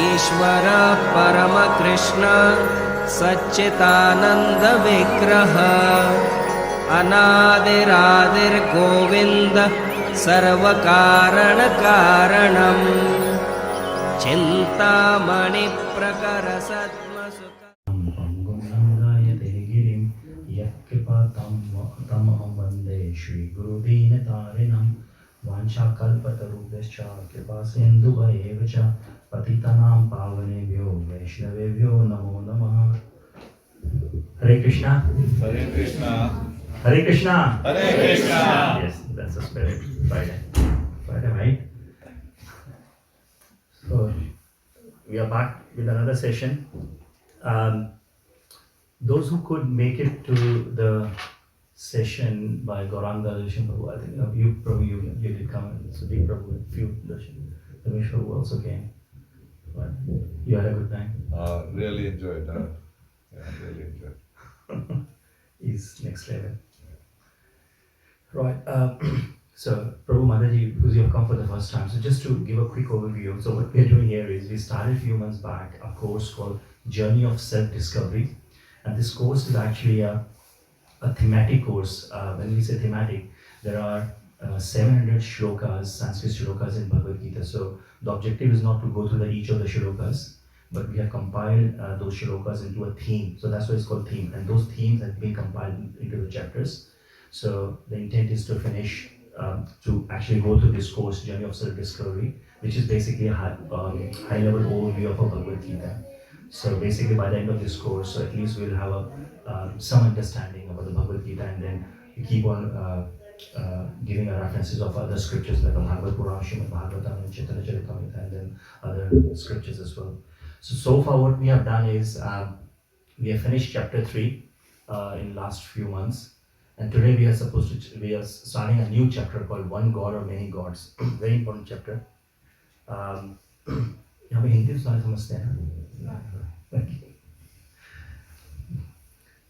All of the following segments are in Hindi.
ईश्वर परमकृष्ण सच्चिदानंद विग्रह अनादिरादिर्गोविंद सर्वकारण कारणम् चिंतामणि प्रकर सद्मसुख तमहं वन्दे श्रीगुरुदीनतारिणं वाञ्छाकल्पतरुभ्यश्च कृपासिन्धुभ्येव च पतितानां पावनेभ्यो वैष्णवेभ्यो नमो नमः। Hare Krishna. Hare Krishna. Hare Krishna. Hare Krishna. Yes, that's the spirit. Friday, right? So we are back with another session. Those who could make it to the session by Gauranga Darshan Prabhu, I think you did come, Sudeep Prabhu, a few Darshan, Ramesh Prabhu also came. But you had a good time? Really enjoyed that. Yeah, really enjoyed. He's next level. Right. So Prabhu Mataji, because you have come for the first time, so just to give a quick overview. So what we are doing here is we started a few months back a course called Journey of Self-Discovery. And this course is actually a thematic course. When we say thematic, there are 700 shlokas, Sanskrit shlokas in Bhagavad Gita. So the objective is not to go through each of the shlokas, but we have compiled those shlokas into a theme. So that's why it's called theme. And those themes have been compiled into the chapters. So the intent is to finish, to actually go through this course, Journey of Self-Discovery, which is basically a high-level overview of a Bhagavad Gita. So basically by the end of this course, so at least we'll have some understanding about the Bhagavad Gita, and then we keep on giving references of other scriptures like the Bhagavad Purana, Srimad Bhagavatam, and Chaitanya Charitamrita, and then other scriptures as well. So far what we have done is, we have finished chapter 3 in last few months. And today we are starting a new chapter called One God or Many Gods. Very important chapter. यहाँ पे हिंदी सुनाने समझते हैं ना?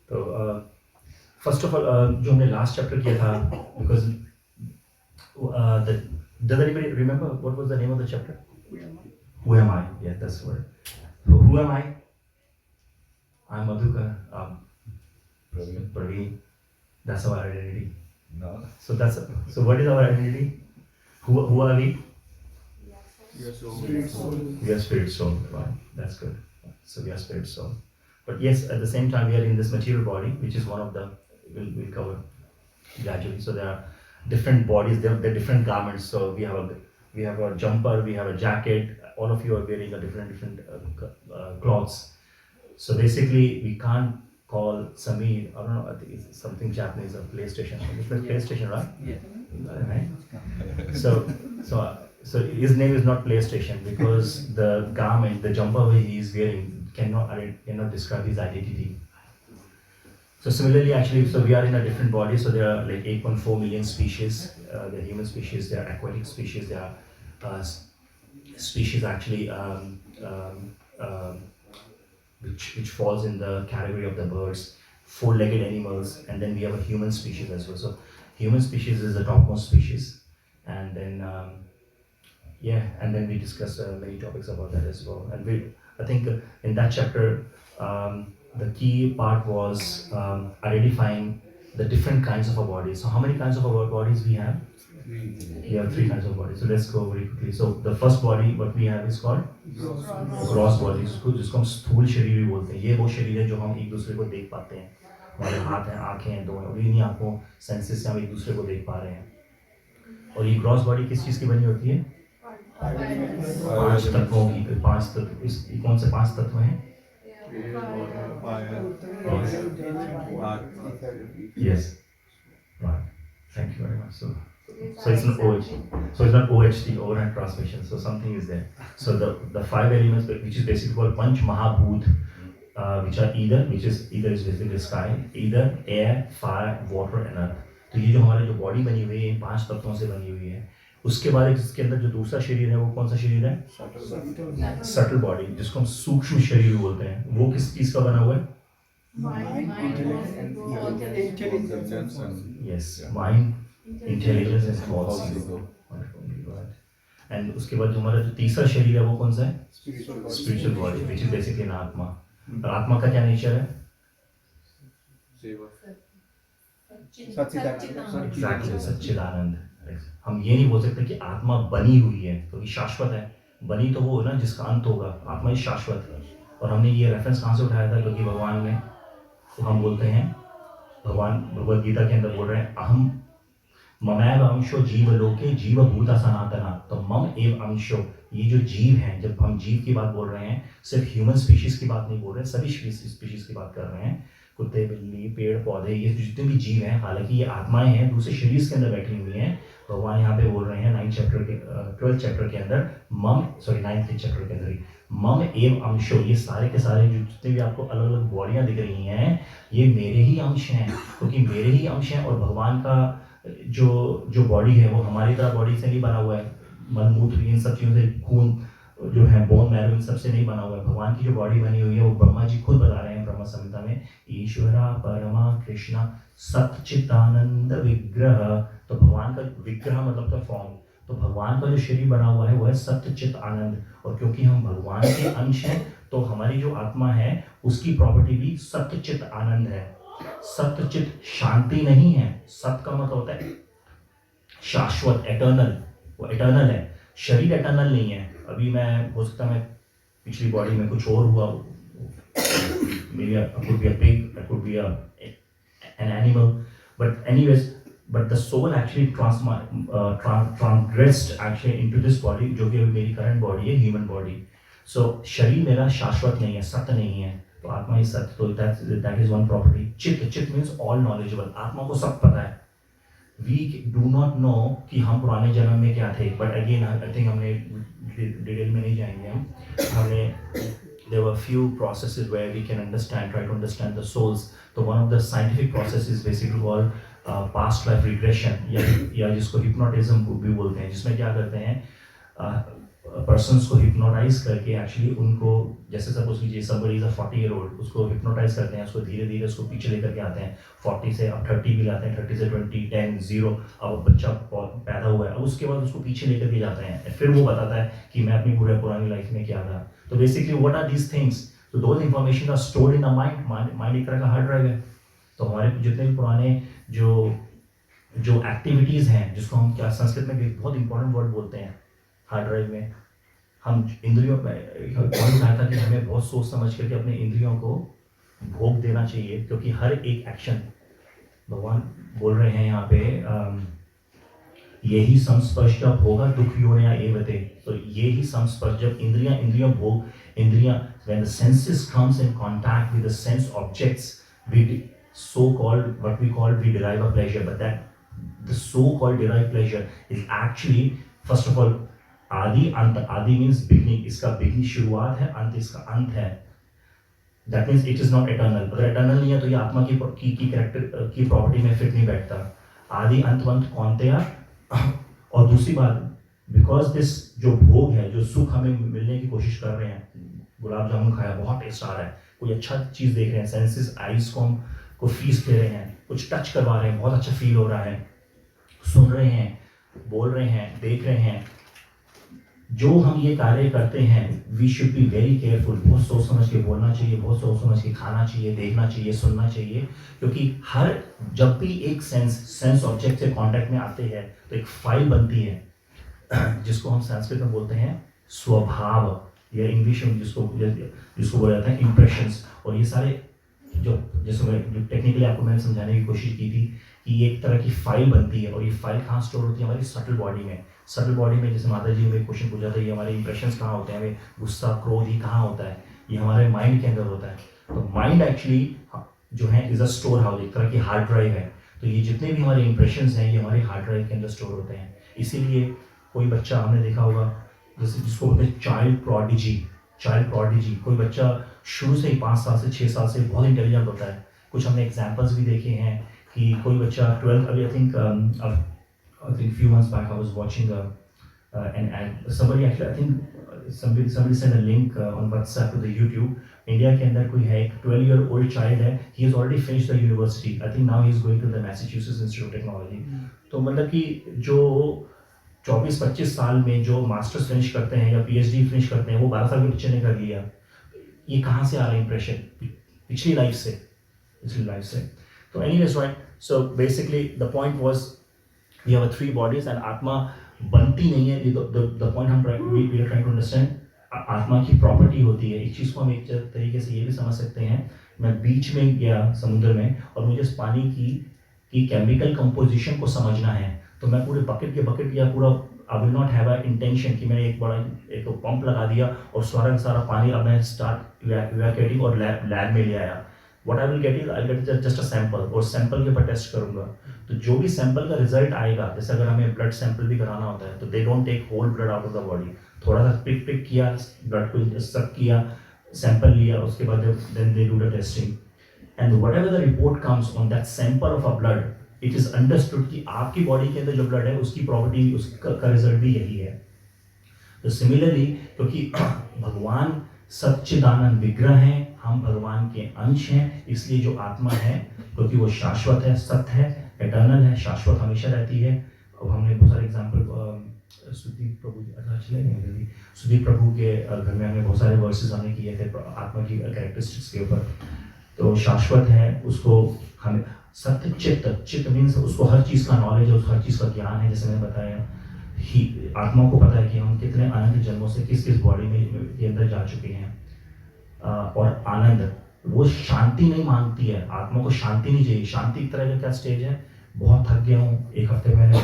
तो फर्स्ट ऑफ ऑल जो हमने लास्ट चैप्टर किया था, because does anybody remember what was the name of the chapter? Who am I? Yeah, that's the word. So who am I? I'm Madhukar. Praveen. That's our identity. No. So what is our identity? Who are we? We are soul. We are spirit soul. Wow, that's good. So we are spirit soul. But yes, at the same time we are in this material body, which is one of the we'll cover gradually. So there are different bodies. There are different garments. So we have a jumper, we have a jacket. All of you are wearing a different clothes. So basically, we can't call Sameer, I don't know, I think it's something Japanese, a PlayStation. It's like PlayStation, right? Yeah. Right? So his name is not PlayStation because the garment, the jumper he is wearing cannot describe his identity. So similarly, actually, so we are in a different body. So there are like 8.4 million species. There are human species, there are aquatic species, there are species actually which falls in the category of the birds, four-legged animals, and then we have a human species as well. So human species is the topmost species, and then and then we discuss many topics about that as well. And I think in that chapter, the key part was identifying the different kinds of our bodies. So how many kinds of our bodies we have? We have 3 kinds of bodies. So let's go very quickly. So the first body what we have is called gross body, जिसको हम स्थूल शरीर भी बोलते हैं. ये वो शरीर है जो हम एक दूसरे को देख पाते हैं. हमारे हाथ हैं, आँखें हैं, दो हैं, और इन्हीं आँखों सेंसेस से हम एक दूसरे को देख पा रहे हैं. और ये ग्रॉस बॉडी किस चीज़ की बनी होती है? 5 तत्वों की. 5 तत्व, कौन से 5 तत्व हैं? Yes. Right. Thank you very much. So it's not OHT. So it's not OHT, overnight transmission. So something is there. So the 5 elements, which is basically called Panch Mahabhut, which is basically the sky, either air, fire, water and earth. तो ये जो हमारी जो बॉडी बनी हुई है 5 तत्वों से बनी हुई है. उसके बाद इसके अंदर जो दूसरा शरीर है वो कौन सा शरीर है? सटल बॉडी, जिसको हम सूक्ष्म शरीर बोलते हैं. वो किस चीज का बना हुआ है? Yes, mind, intelligence and false ego. And उसके बाद जो हमारा जो तीसरा शरीर है वो कौन सा है? Spiritual body. Spiritual body which is basically an atma. और आत्मा का क्या नेचर है? Seva. सच्चिदानंद. एग्जैक्टली सच्चिदानंद। हम ये नहीं बोल सकते कि आत्मा बनी हुई है क्योंकि शाश्वत है। बनी तो वो है ना जिसका अंत होगा, आत्मा ही शाश्वत है। और हमने ये रेफरेंस कहाँ से उठाया था? क्योंकि भगवान ने, तो हम बोलते हैं, भगवान भगवद गीता के अंदर बोल रहे हैं अहम ममैव अंशो जीव लोके जीव भूता सनातना। तो मम एव अंशो, ये जो जीव हैं, जब हम जीव की बात बोल रहे हैं सिर्फ ह्यूमन स्पीशीज की बात नहीं बोल रहे, सभी स्पीशीज की बात कर रहे हैं। कुत्ते, बिल्ली, पेड़ पौधे, ये जितने भी जीव हैं, हालांकि ये आत्माएं हैं, दूसरे शरीर के अंदर बैठी हुई हैं। भगवान यहाँ पे बोल रहे हैं 9th चैप्टर के अंदर नाइन्थ चैप्टर के अंदर ही मम एव अंशो, ये सारे के सारे जो जितने भी आपको अलग अलग बॉडियाँ दिख रही हैं ये मेरे ही अंश हैं, क्योंकि मेरे ही अंश हैं। और भगवान का जो बॉडी है वो हमारी तरह बॉडी से नहीं बना हुआ है, मल मूत्र इन सब चीज़ों से, खून जो है, बोन मैरो, इन सब से नहीं बना हुआ है। भगवान की जो बॉडी बनी हुई है वो ब्रह्मा जी खुद बता रहे हैं ब्रह्म संहिता में, ईश्वरा परमा कृष्णा सच्चिदानंद विग्रह। तो भगवान का विग्रह मतलब का फॉर्म, तो भगवान का जो शरीर बना हुआ है वो है सत्यचित आनंद। और क्योंकि हम भगवान के अंश हैं तो हमारी जो आत्मा है उसकी प्रॉपर्टी भी सत्यचित आनंद है। सत्यचित शांति नहीं है, सत्य का मतलब होता है शाश्वत, एटर्नल, वो एटर्नल है। शरीर एटर्नल नहीं है। अभी मैं हो सकता मैं पिछली बॉडी में कुछ और हुआ, maybe I could be a pig, I could be an animal, but anyways, but the soul actually transgressed actually into this body, जो कि अभी मेरी करंट बॉडी है, ह्यूमन बॉडी। सो शरीर मेरा शाश्वत नहीं है, सत्य नहीं है, तो आत्मा ही सत्य। तो that is one property। चित्त means all knowledgeable, आत्मा को सब पता है। We do not know कि हम पुराने जन्म में क्या थे, but again I think हमने डिटेल में नहीं जाएंगे हमने there were few processes where we can try to understand the souls. So one of the scientific processes is basically called past life regression, या जिसको hypnotism भी बोलते हैं, जिसमें क्या करते हैं पर्सन्स को हिप्नोटाइज करके एक्चुअली उनको, जैसे सपोज कीजिए somebody is a 40-year-old, उसको हिप्नोटाइज करते हैं, उसको धीरे धीरे उसको पीछे लेकर के आते हैं, 40 से अब 30 भी लाते हैं, 30 से 20, 10, 0, अब बच्चा पैदा हुआ है, अब उसके बाद उसको पीछे लेकर के जाते हैं, फिर वो बताता है कि मैं अपनी पूरे पुरानी लाइफ में क्या था। तो basically what are these things? तो those information are stored in the mind एक तरह का हार्ड ड्राइव है। तो हमारे जितने भी पुराने जो एक्टिविटीज़ हैं, जिसको हम क्या संस्कृत में एक बहुत इंपॉर्टेंट वर्ड बोलते हैं हार्ड ड्राइव में, हम इंद्रियों में पॉइंट उठाया था कि हमें बहुत सोच समझ करके अपने इंद्रियों को भोग देना चाहिए, क्योंकि हर एक एक्शन, भगवान बोल रहे हैं यहाँ पे यही संस्पर्श जब होगा दुख योनिया एवते। तो यही संस्पर्श जब इंद्रियां भोग, when the senses comes in contact with the sense objects, we derive a pleasure, but that the so called derived pleasure is actually first of all आदि अंत। आदि मीन्स बिगनिंग, इसका बिगनिंग शुरुआत है, अंत इसका अंत है। That means it is not eternal. अगर एटर्नल नहीं है तो ये आत्मा की कैरेक्टर की प्रॉपर्टी में फिट नहीं बैठता। आदि अंतवंत कौनतेया। और दूसरी बात, बिकॉज दिस जो भोग है, जो सुख हमें मिलने की कोशिश कर रहे हैं, गुलाब जामुन खाया, बहुत टेस्ट आ रहा है, कोई अच्छा चीज़ देख रहे हैं, सेंसेस आइज को फीस दे रहे हैं, कुछ टच करवा रहे हैं, बहुत अच्छा फील हो रहा है, सुन रहे हैं, बोल रहे हैं, देख रहे हैं, जो हम ये कार्य करते हैं, we should be very careful. बहुत सोच समझ के बोलना चाहिए, बहुत सोच समझ के खाना चाहिए, देखना चाहिए, सुनना चाहिए, क्योंकि हर जब भी एक सेंस ऑब्जेक्ट से कांटेक्ट में आते हैं तो एक फाइल बनती है, जिसको हम संस्कृत में बोलते हैं स्वभाव, या इंग्लिश में जिसको बोला जाता है इम्प्रेशंस। और ये सारे जो टेक्निकली आपको मैंने समझाने की कोशिश की थी कि ये एक तरह की फाइल बनती है, और ये फाइल कहाँ स्टोर होती है? हमारी सटल बॉडी में। सटल बॉडी में, जैसे माता जी ने क्वेश्चन पूछा था, ये हमारे इंप्रेशंस कहाँ होते हैं, हमें गुस्सा, क्रोध ही कहाँ होता है? ये हमारे माइंड के अंदर होता है। तो माइंड एक्चुअली जो है इज अ स्टोर हाउस, एक तरह की हार्ड ड्राइव है। तो ये जितने भी हमारे इंप्रेशंस हैं, ये हमारे हार्ड ड्राइव के अंदर स्टोर होते हैं। इसीलिए कोई बच्चा, हमने देखा होगा, जैसे जिसको बोलते हैं चाइल्ड प्रोडिजी, कोई बच्चा शुरू से ही 5 साल से 6 साल से बहुत इंटेलिजेंट होता है। कुछ हमने एग्जाम्पल्स भी देखे हैं कि कोई बच्चा 12, अभी I think few months back I was watching an ad. Somebody sent a link on WhatsApp to the YouTube. India के अंदर कोई है, एक 12-year-old child है, he has already finished the university. I think now he is going to the Massachusetts Institute of Technology. तो मतलब कि जो 24-25 साल में जो मास्टर्स फिनिश करते हैं या पीएचडी फिनिश करते हैं वो 12 साल के बच्चे ने कर लिया। ये कहाँ से आ रहा है इंप्रेशन? पिछली लाइफ से। तो anyways right, so basically the point was we have 3 bodies and आत्मा बनती नहीं है। द पॉइंट हम we are trying to understand, आत्मा की प्रॉपर्टी होती है। एक चीज़ को हम एक तरीके से ये भी समझ सकते हैं, मैं बीच में गया समुद्र में और मुझे इस पानी की केमिकल कंपोजिशन को समझना है, तो मैं पूरे बकेट या पूरा I will not have a intention कि मैंने एक पंप लगा दिया और सारा पानी अब मैं स्टार्ट इवैक्यूएटिंग और लैब में ले आया। What I will get is I get just a sample और सैंपल के ऊपर टेस्ट करूंगा। तो जो भी सैंपल का रिजल्ट आएगा, जैसे अगर हमें ब्लड सैंपल भी कराना होता है तो they don't take whole blood out of the body, थोड़ा सा पिक किया, ब्लड को सक किया, सैंपल लिया, उसके बाद then they do the testing and whatever the report comes on that sample of a blood, it is understood कि आपकी बॉडी के अंदर जो ब्लड है उसकी प्रॉपर्टी, उसका रिजल्ट भी यही है। तो सिमिलरली क्योंकि भगवान सच्चिदानंद विग्रह हैं, हम भगवान के अंश हैं, इसलिए जो आत्मा है क्योंकि वो शाश्वत है, सत्य है, एटर्नल है, शाश्वत हमेशा रहती है। अब हमने बहुत सारे एग्जाम्पल सुदीप प्रभु के घर में हमने बहुत सारे वर्सेस हमने किए थे आत्मा की कैरेक्टरिस्टिक्स के ऊपर। तो शाश्वत है, उसको हमें सत्य चित्त मीन्स उसको हर चीज़ का नॉलेज है, उसको हर चीज़ का ज्ञान है। जैसे मैंने बताया ही आत्मा को पता है कि हम कितने अनंत जन्मों से किस बॉडी में के अंदर जा चुके हैं। और आनंद, वो शांति नहीं मांगती है, आत्मा को शांति नहीं चाहिए। शांति एक तरह का क्या स्टेज है, बहुत थक गया हूँ, एक हफ्ते मैंने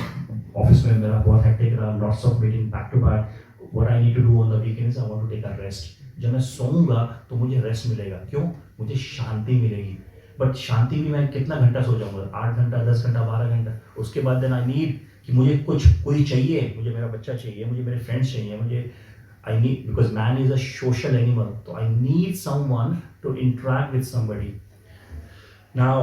ऑफिस में मेरा बहुत हेक्टिक रहा, lots of meeting back to back, what I need to do on the weekends, I want to take a rest. जब मैं सोऊंगा तो मुझे रेस्ट मिलेगा, क्यों? मुझे शांति मिलेगी। बट शांति भी मैं कितना घंटा सो जाऊंगा, 8 घंटा, 10 घंटा, 12 घंटा, उसके बाद देन आई नीड कि मुझे कोई चाहिए, मुझे मेरा बच्चा चाहिए, मुझे मेरे फ्रेंड्स चाहिए, मुझे I need, because man is a social animal, so I need someone to interact with somebody. Now,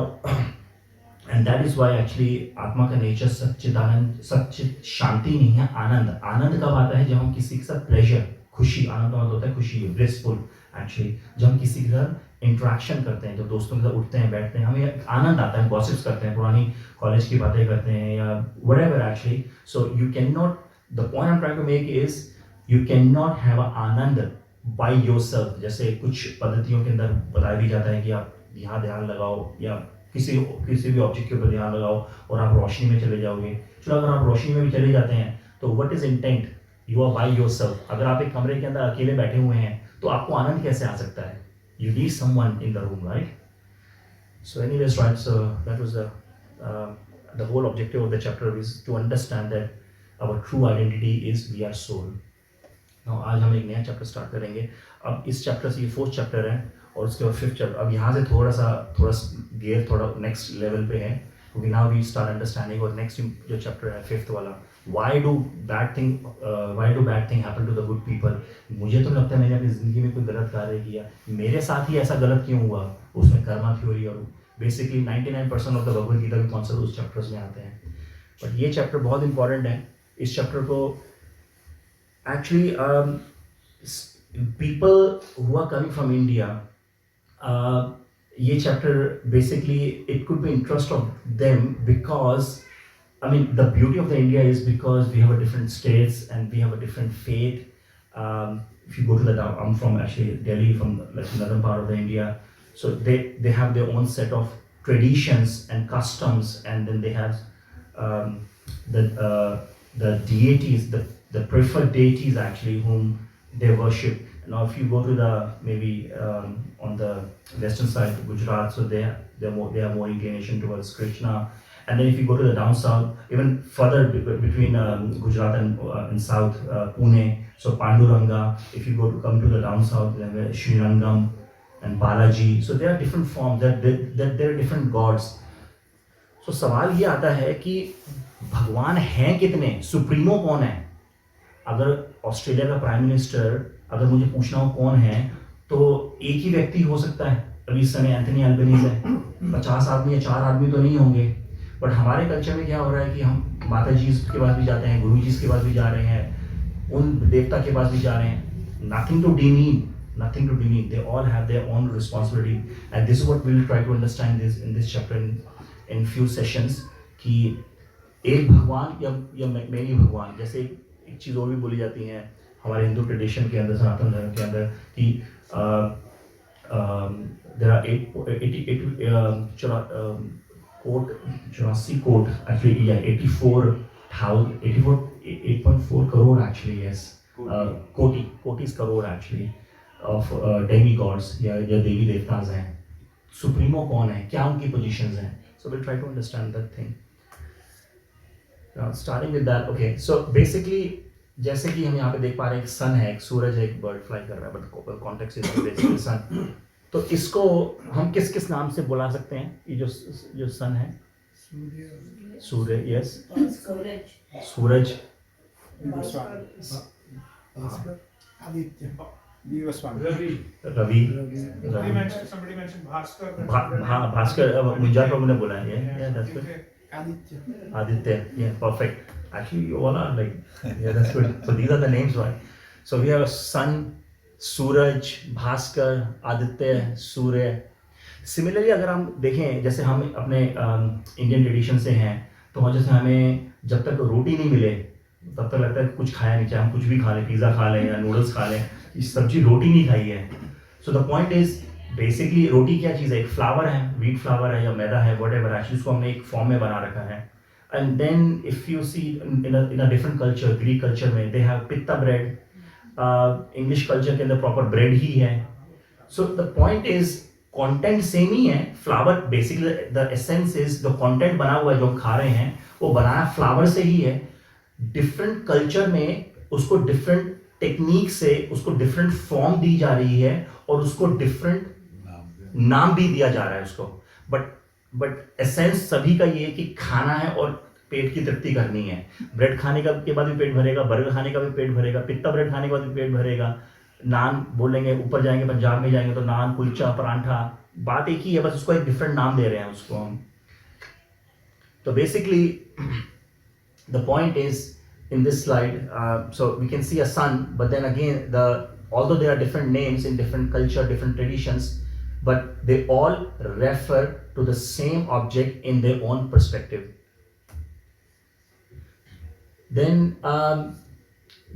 and that is why actually आत्मा का नेचर सच्चिदानंद, सच्चित शांति नहीं है, आनंद। आनंद कब आता है? जब हम किसी के साथ प्लेजर, खुशी, आनंद का मतलब होता है खुशी, ब्लिसफुल एक्चुअली। जब हम किसी के साथ इंटरेक्शन करते हैं, जब दोस्तों के साथ उठते हैं, बैठते हैं, हमें आनंद आता है, गॉसिप्स करते हैं, पुरानी कॉलेज की बातें करते हैं या whatever actually. So you cannot, the point I'm trying to make is you cannot have a Anand by yourself। जैसे कुछ पद्धतियों के अंदर बताया भी जाता है कि आप यहाँ ध्यान लगाओ या किसी भी ऑब्जेक्ट के ऊपर ध्यान लगाओ और आप रोशनी में चले जाओगे। चलो अगर आप रोशनी में भी चले जाते हैं तो what is intent? You are by yourself. अगर आप एक कमरे के अंदर अकेले बैठे हुए हैं तो आपको आनंद कैसे आ सकता है? You need someone in the room, right? So anyways right, so that was the whole objective of the chapter is to understand that our true identity is we are soul. Now आज हम एक नया चैप्टर स्टार्ट करेंगे। अब इस चैप्टर से ये 4th चैप्टर है और उसके बाद 5th चैप्टर। अब यहाँ से थोड़ा गियर थोड़ा नेक्स्ट लेवल पे है, क्योंकि नाउ वी स्टार्ट अंडरस्टैंडिंग। और नेक्स्ट जो चैप्टर है 5th वाला, why do bad thing happen to the good people. मुझे तो लगता है मैंने अपनी ज़िंदगी में कोई गलत कार्य किया, मेरे साथ ही ऐसा गलत क्यों हुआ? उसमें कर्मा थ्योरी और basically 99% of the Bhagavad Gita के कॉन्सेप्ट उस चैप्टर्स में आते हैं। बट ये चैप्टर बहुत इंपॉर्टेंट है। इस चैप्टर को actually people who are coming from India, ये chapter basically it could be interest of them, because I mean the beauty of the India is because we have a different states and we have a different faith. If you go to the I'm from actually Delhi, from like northern part of the India, so they have their own set of traditions and customs, and then they have the deities, the preferred deities actually whom they worship. Now if you go to the maybe on the western side of Gujarat, so they have more inclination towards Krishna. And then if you go to the down south, even further between Gujarat and south, Pune, so Panduranga. If you come to the down south, then Srirangam and Balaji. So there are different forms, there are different gods. So सवाल ये आता है कि भगवान हैं कितने, सुप्रीमो कौन है? अगर ऑस्ट्रेलिया का प्राइम मिनिस्टर अगर मुझे पूछना हो कौन है, तो एक ही व्यक्ति हो सकता है। अभी इस समय एंथनी अल्बनीज़ है, 50 आदमी या 4 आदमी तो नहीं होंगे। बट हमारे कल्चर में क्या हो रहा है कि हम माता जी के पास भी जाते हैं, गुरु जी के पास भी जा रहे हैं, उन देवता के पास भी जा रहे हैं। Nothing to demean, they all have their own responsibility, and this is what we will try to understand this in this chapter in few sessions, कि एक भगवान या मैनी भगवान, जैसे एक चीज़ और भी बोली जाती है हमारे हिंदू ट्रेडिशन के अंदर, सनातन धर्म के अंदर, कि देयर आर 84 कोट एक्चुअली, 8.4 करोड़ एक्चुअली, यस, कोटिस crore actually of demi gods या देवी देवताज हैं. सुप्रीमो कौन है, क्या उनकी पोजीशंस हैं. So will try to understand that thing. Starting with that, okay. So basically जैसे कि हम यहाँ पे देख पा रहे हैं, एक सन है, एक सूरज है, एक बर्ड फ्लाई कर रहा है, बट कॉन्टेक्स्ट इज बेसिकली सन. तो इसको हम किस किस नाम से बुला सकते हैं, ये जो सन है? सूर्य, यस, सूरज, रवि, भास्कर, मुंजा प्रभु ने बोला है, Aditya, perfect. Actually, you all are like, yeah, that's good. So these are the names, right? So we have a sun, Suraj, Bhaskar, Aditya, Surya. Similarly, अगर हम देखें, जैसे हम अपने इंडियन ट्रेडिशन से हैं, तो जैसे हमें जब तक रोटी नहीं मिले तब तक लगता है कुछ खाया नहीं, चाहे हम कुछ भी खा लें, पिज़्ज़ा खा लें या नूडल्स खा लें, इस सब्जी रोटी नहीं खाई है. So the point is, basically रोटी क्या चीज़ है? एक फ्लावर है, वीट फ्लावर है या मैदा है, व्हाटएवर, एक्चुअली उसको हमने एक फॉर्म में बना रखा है. And then if you see in a different culture, Greek culture में they have pita bread, English culture के अंदर प्रॉपर ब्रेड ही है. So the point is, content same ही है. Flower basically the essence is, जो कंटेंट बना हुआ है जो हम खा रहे हैं वो बनाया फ्लावर से ही है. डिफरेंट कल्चर में उसको डिफरेंट टेक्निक से उसको डिफरेंट फॉर्म दी जा रही है और उसको डिफरेंट नाम भी दिया जा रहा है उसको. बट एसेंस सभी का ये है कि खाना है और पेट की तृप्ति करनी है. ब्रेड खाने का के बाद भी पेट भरेगा, बर्गर खाने का भी पेट भरेगा, पित्ता ब्रेड खाने के बाद भी पेट भरेगा. नान बोलेंगे, ऊपर जाएंगे पंजाब में जाएंगे तो नान, कुलचा, परांठा, बात एक ही है, बस उसको एक डिफरेंट नाम दे रहे हैं उसको हम. तो basically the point is, in this slide, so we can see a sun, but then again, although there are different names in different culture, different traditions, but they all refer to the same object in their own perspective. Then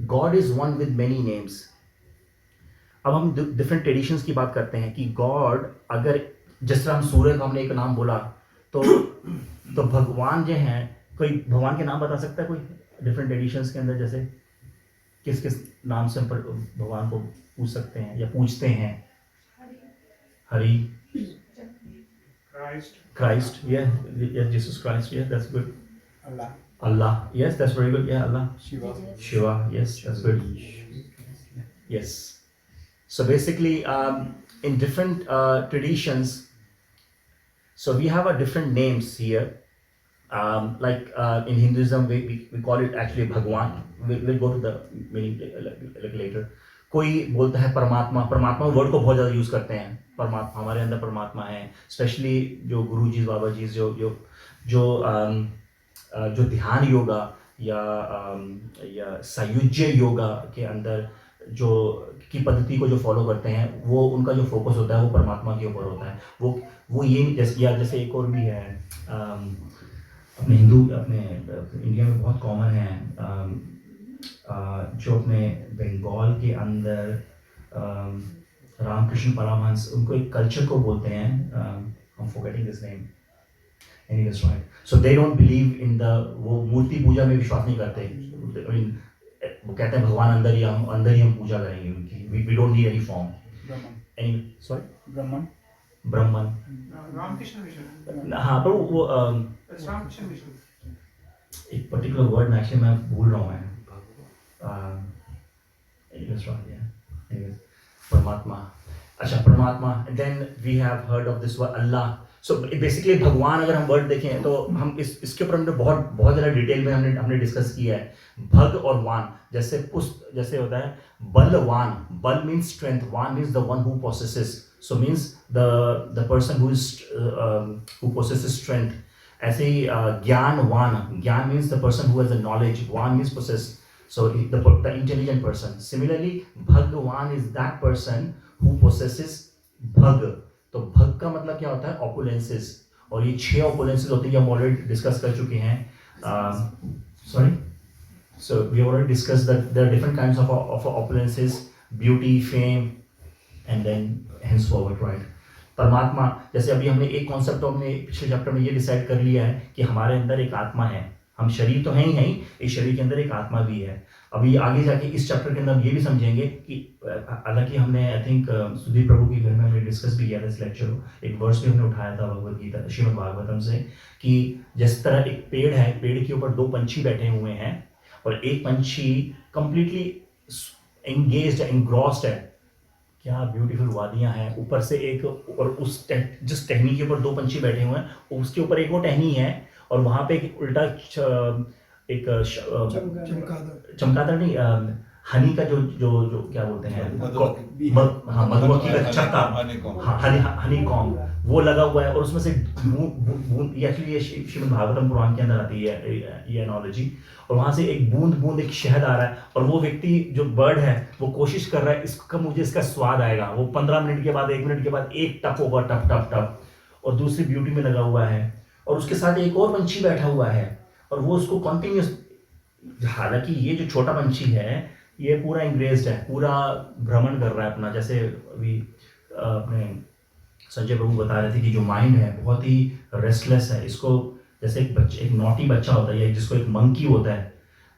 God is one with many names. अब हम different traditions की बात करते हैं कि God, अगर जिस तरह हम सूर्य का हमने एक नाम बोला, तो भगवान जो हैं, कोई भगवान के नाम बता सकता है कोई डिफरेंट एडिशंस के अंदर? जैसे किस किस नाम से हम भगवान को पूछ सकते हैं या पूछते हैं? Hari, Christ, yeah, Jesus Christ, yeah, that's good. Allah, yes, that's very good, yeah, Allah. Shiva, yes, that's good. Yes. So basically, in different traditions, so we have a different names here. Like in Hinduism, we call it actually Bhagwan. We'll go to the meaning later. कोई बोलता है परमात्मा. परमात्मा वर्ड को बहुत ज़्यादा यूज़ करते हैं. परमात्मा, हमारे अंदर परमात्मा है. स्पेशली जो गुरु जी, बाबा जी, जो ध्यान योगा या सायुज्य योगा के अंदर जो की पद्धति को जो फॉलो करते हैं, वो उनका जो फोकस होता है वो परमात्मा के ऊपर होता है. वो ये जैसे एक और भी है, अपने इंडिया में बहुत कॉमन है, जो अपने बंगाल के अंदर रामकृष्ण परमहंस, उनको एक कल्चर को बोलते हैं, I'm forgetting this name. Anyways, right. So they don't believe in वो मूर्ति पूजा में विश्वास नहीं करते. I mean, वो कहते हैं भगवान अंदर ही हम पूजा करेंगे उनकी. We don't need any form. Brahman. Ramakrishna mission. हाँ, पर वो रामकृष्ण मिशन. एक पर्टिकुलर वर्ड एक्चुअली मैं भूल रहा हूँ. परमात्मा. अच्छा, परमात्मा. Then we have heard of this word Allah. So basically भगवान, अगर हम वर्ड देखें तो हम इसके ऊपर हमने बहुत ज़्यादा डिटेल में हमने डिस्कस किया है. भग और वान, जैसे होता है बलवान. बल means strength, one means the one who possesses. So means the person who possesses strength. ऐसे ही ज्ञानवान. ज्ञान means the person who has the knowledge. One means possess. So the intelligent person. Similarly, भगवान is that person who possesses भग. तो भग का मतलब क्या होता है? Opulences. और ये 6 opulences होते हैं, हम ऑलरेडी डिस्कस कर चुके हैं. Sorry. So we already discussed that there are different kinds of opulences, beauty, fame, and then henceforward, right? परमात्मा, जैसे अभी हमने एक कॉन्सेप्ट हमने पिछले चैप्टर में ये डिसाइड कर लिया है कि हमारे अंदर एक आत्मा है, हम शरीर तो हैं ही, इस शरीर के अंदर एक आत्मा भी है। अभी आगे जाके इस चैप्टर के अंदर हम ये भी समझेंगे कि हालांकि हमने आई थिंक सुधीर प्रभु के घर में हमने डिस्कस भी किया था इस लेक्चर को, एक वर्स भी हमने उठाया था भगवद गीता श्रीमद् भागवतम से, कि जिस तरह एक पेड़ है, पेड़ के ऊपर दो पंछी बैठे हुए हैं और एक पंछी कंप्लीटली एंगेज्ड एनग्रॉस्ड है, क्या ब्यूटीफुल वादियां हैं, ऊपर से एक और उस जिस टहनी के ऊपर दो पंछी बैठे हुए हैं उसके ऊपर एक वो टहनी है और वहां पे एक उल्टा एक चमगादड़ नहीं, हनी का जो जो जो क्या बोलते हैं, हाँ मधुमक्खी का छत्ता, हाँ हनी कॉम वो लगा हुआ है और उसमें से बूंद, ये एक्चुअली ये श्रीमद् भागवतम पुराण के अंदर आती है ये एनोलॉजी, और वहां से एक बूंद बूंद एक शहद आ रहा है और वो व्यक्ति जो बर्ड है वो कोशिश कर रहा है इसका मुझे इसका स्वाद आएगा, वो 15 मिनट के बाद 1 मिनट के बाद एक टप होगा, टप टप टप, और दूसरी ब्यूटी में लगा हुआ है और उसके साथ एक और पंछी बैठा हुआ है और वो उसको कॉन्टिन्यूस, हालांकि ये जो छोटा पंछी है ये पूरा इंग्रेज्ड है, पूरा भ्रमण कर रहा है अपना, जैसे अभी अपने संजय प्रभु बता रहे थे कि जो माइंड है बहुत ही रेस्टलेस है, इसको जैसे एक नॉटी बच्चा होता है या जिसको एक मंकी होता है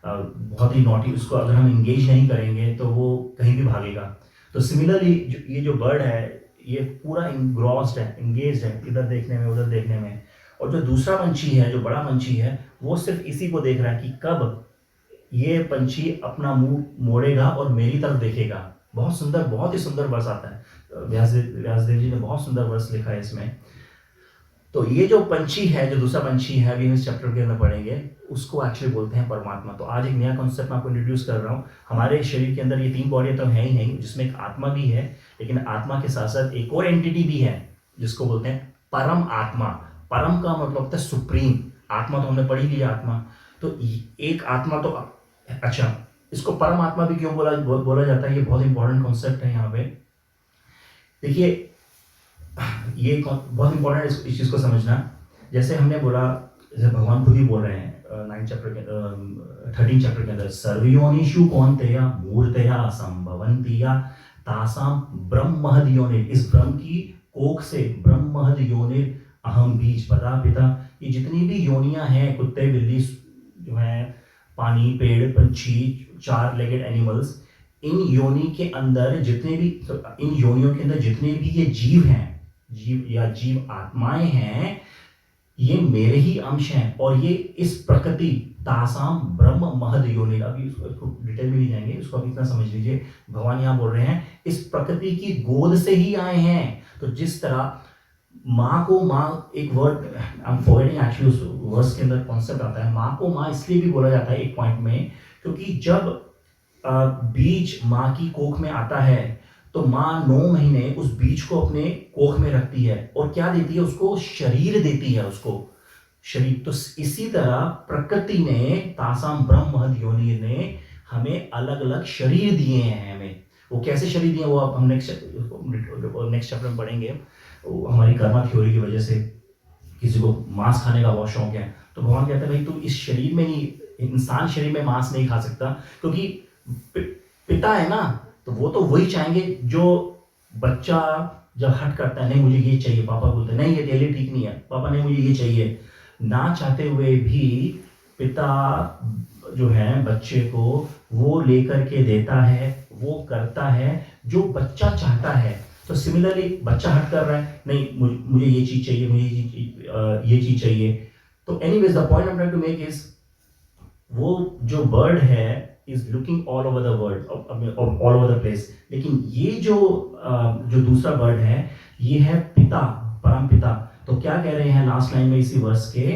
बहुत ही नॉटी, उसको अगर हम इंगेज नहीं करेंगे तो वो कहीं भी भागेगा। तो सिमिलरली ये जो बर्ड है ये पूरा इंग्रॉस्ड है, इंगेज है, इधर देखने में उधर देखने में, और जो दूसरा पंछी है जो बड़ा पंछी है वो सिर्फ इसी को देख रहा है कि कब ये पंछी अपना मुंह मोड़ेगा और मेरी तरफ देखेगा। बहुत सुंदर, बहुत ही सुंदर वर्स आता है, व्यासदेव जी ने बहुत सुंदर वर्स लिखा है इसमें। तो ये जो पंछी है, जो दूसरा पंछी है अभी हम इस चैप्टर के अंदर पढ़ेंगे, उसको एक्चुअली बोलते हैं परमात्मा। तो आज एक नया कॉन्सेप्ट मैं आपको इंट्रोड्यूस कर रहा हूँ। हमारे शरीर के अंदर ये 3 बॉडी तो है ही, जिसमें एक आत्मा भी है, लेकिन आत्मा के साथ साथ एक और एंटिटी भी है जिसको बोलते हैं परम आत्मा। परम का मतलब होता है सुप्रीम, आत्मा तो हमने पढ़ी लिया आत्मा, तो एक आत्मा तो अच्छा, इसको परम आत्मा भी क्यों बोला जाता है, ये बहुत इंपॉर्टेंट कॉन्सेप्ट है यहाँ पे। देखिए ये बहुत इंपॉर्टेंट इस चीज को समझना, जैसे हमने बोला, जैसे भगवान खुद ही बोल रहे हैं 9 चैप्टर के 13 चैप्टर के अंदर, सर्वयोनिषु कौन्तेय मूर्तया संभवन्तिया तासाम ब्रह्महद योनिर, इस ब्रह्म की कोख से ब्रह्महद योनिर अहम बीज पदा पिता, ये जितनी भी योनियां हैं, कुत्ते बिल्ली जो हैं, पानी, पेड़, पंछी, 4 लेगेड एनिमल्स, इन योनि के अंदर जितने भी, इन योनियों के अंदर जितने भी ये जीव हैं, जीव या जीव आत्माएं हैं, ये मेरे ही अंश हैं और ये इस प्रकृति तासाम ब्रह्म महद योनि, अभी इसको डिटेल में नहीं जाएंगे, इसको अभी इतना समझ लीजिए। भगवान यहाँ बोल रहे हैं इस प्रकृति की गोद से ही आए हैं। तो जिस तरह माँ को माँ, एक word I am forgetting actually उस वर्स के अंदर कॉन्सेप्ट आता है, माँ को माँ इसलिए भी बोला जाता है एक पॉइंट में, क्योंकि जब बीज माँ की कोख में आता है तो माँ 9 महीने उस बीज को अपने कोख में रखती है और क्या देती है उसको, शरीर देती है उसको, शरीर। तो इसी तरह प्रकृति ने, तासाम ब्रह्म महद योनि ने हमें अलग अलग शरीर दिए हैं। हमें वो कैसे शरीर दिए वो अब हम नेक्स्ट चैप्टर में पढ़ेंगे। हमारी कर्मा थ्योरी की वजह से किसी को मांस खाने का बहुत शौक है, तो भगवान कहते हैं भाई तू इस शरीर में नहीं, इंसान शरीर में मांस नहीं खा सकता, क्योंकि पिता है ना, तो वो तो वही चाहेंगे जो बच्चा जब हट करता है, नहीं मुझे ये चाहिए, पापा बोलते हैं नहीं ये तेरे लिए ठीक नहीं है, पापा नहीं मुझे ये चाहिए, ना चाहते हुए भी पिता जो है बच्चे को वो लेकर के देता है, वो करता है जो बच्चा चाहता है। तो सिमिलरली बच्चा हट कर रहा है, नहीं मुझे ये चीज चाहिए, मुझे ये चीज चाहिए। तो anyways the point I am trying to make is, वो जो बर्ड है is looking all over the world, all over the place, लेकिन ये जो दूसरा बर्ड है ये है पिता, परम पिता। तो क्या कह रहे हैं लास्ट लाइन में इसी वर्स के,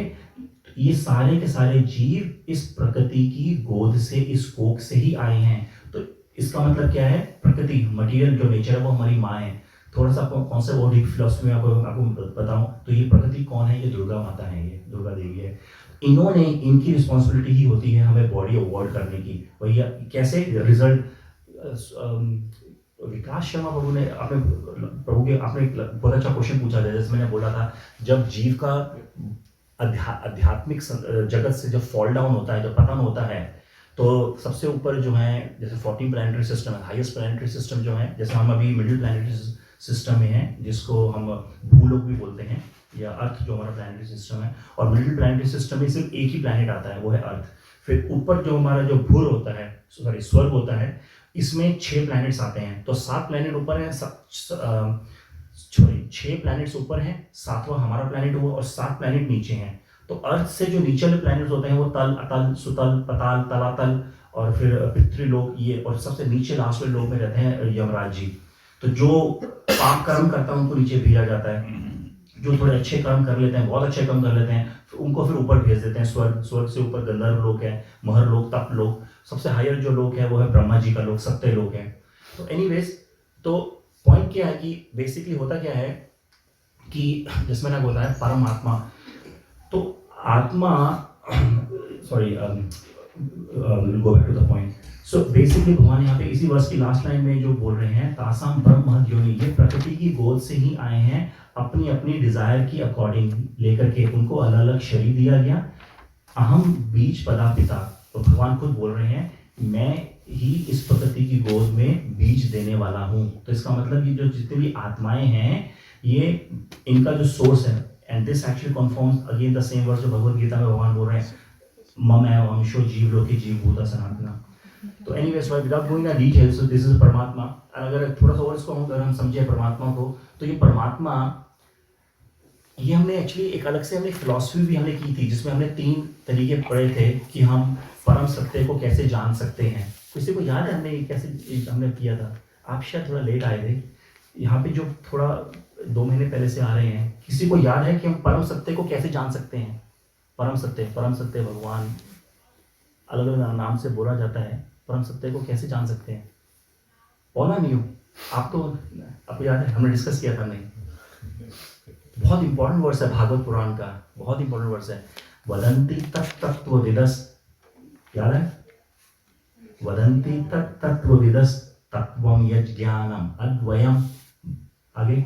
ये सारे के सारे जीव इस प्रकृति की गोद से, इस कोख से ही आए हैं। तो इसका मतलब क्या है, प्रकृति मटेरियल जो नेचर है वो हमारी माँ है। थोड़ा सा आपको कौन सा और डीप फिलोसफी में आपको बताऊं तो ये प्रकृति कौन है, ये दुर्गा माता है, ये दुर्गा देवी है। इन्होंने, इनकी रिस्पॉन्सिबिलिटी ही होती है हमें बॉडी अवॉर्ड करने की। भैया कैसे रिजल्ट, विकास शर्मा प्रभु ने आपने बहुत अच्छा क्वेश्चन पूछा था, जैसे मैंने बोला था जब जीव का आध्यात्मिक जगत से जब फॉल डाउन होता है, जब पतन होता है, तो सबसे ऊपर जो है जैसे 14 प्लानिटरी सिस्टम है, हाईएस्ट प्लानिटरी सिस्टम जो है, जैसे हम अभी मिडिल प्लानिटरी सिस्टम में हैं, जिसको हम भूलोक भी बोलते हैं, या अर्थ जो हमारा प्लानिटरी सिस्टम है, और मिडिल प्लानिटरी सिस्टम में सिर्फ एक ही प्लानिट आता है, वो है अर्थ। फिर ऊपर जो हमारा जो भूर होता है, सॉरी स्वर्ग होता है, इसमें 6 प्लैनेट्स आते हैं। तो 7 प्लैनेट ऊपर हैं, 6 प्लैनेट्स ऊपर हैं, 7वां हमारा प्लैनेट हुआ और 7 प्लैनेट नीचे हैं। तो अर्थ से जो नीचे वाले प्लैनेट्स होते हैं वो तल, अतल, सुतल, पताल, तलातल और फिर पितृलोक, ये, और सबसे नीचे लास्ट वाले लोक में रहते हैं यमराज जी। तो जो पाप कर्म करता है उनको नीचे भेजा जाता है, जो थोड़े अच्छे कर्म कर लेते हैं, बहुत अच्छे कर्म कर लेते हैं, उनको फिर ऊपर भेज देते हैं स्वर्ग। स्वर्ग से ऊपर गंधर्व लोक है, महर लोक, तप लोक, सबसे हायर जो लोक है वो है ब्रह्मा जी का लोक, सत्य लोक है। तो एनीवेज, तो पॉइंट क्या है कि बेसिकली होता क्या है कि जिसमें ना बोलता है परमात्मा, तो आत्मा, sorry, go back to the point. So basically भगवान यहाँ पे इसी वर्ष की लास्ट लाइन में जो बोल रहे हैं, तासाम ब्रह्म योनि, ये प्रकृति की गोद से ही आए हैं, अपनी अपनी डिजायर की अकॉर्डिंग लेकर के उनको अलग अलग शरीर दिया गया। अहम बीज पदा पिता, तो भगवान खुद बोल रहे हैं मैं ही इस प्रकृति की गोद में बीज देने वाला हूँ। तो इसका मतलब ये जो जितनी भी आत्माएं हैं, ये इनका जो सोर्स है, and this actually confirms again the same word जो भगवद गीता में भगवान बोल रहे हैं, मम एव अंशो जीव लोके जीव भूता सनातना। तो anyways, without going in detail, so this is परमात्मा। अगर थोड़ा सा और इसको अगर हम समझे परमात्मा को, तो ये परमात्मा, ये हमने एक्चुअली एक अलग से हमने फिलॉसफी भी हमने की थी, जिसमें हमने 3 तरीके पढ़े थे कि हम परम सत्य को कैसे जान सकते हैं। किसी को याद है हमने कैसे हमने किया था? आप शायद थोड़ा लेट आए थे, यहाँ पे जो थोड़ा 2 महीने पहले से आ रहे हैं, किसी को याद है कि हम परम सत्य को कैसे जान सकते हैं? परम सत्य भगवान अलग अलग नाम से बोला जाता है, परम सत्य को कैसे जान सकते हैं? बोला नहीं हो आप, तो आपको याद है हमने डिस्कस किया था? नहीं, बहुत इंपॉर्टेंट वर्स है भागवत पुराण का, बहुत इंपॉर्टेंट वर्स है। वदंती तत्त्वविदस्, याद है? वदंती तत्त्वविदस् तत्त्वं यज्ञानम अद्वयम, आगे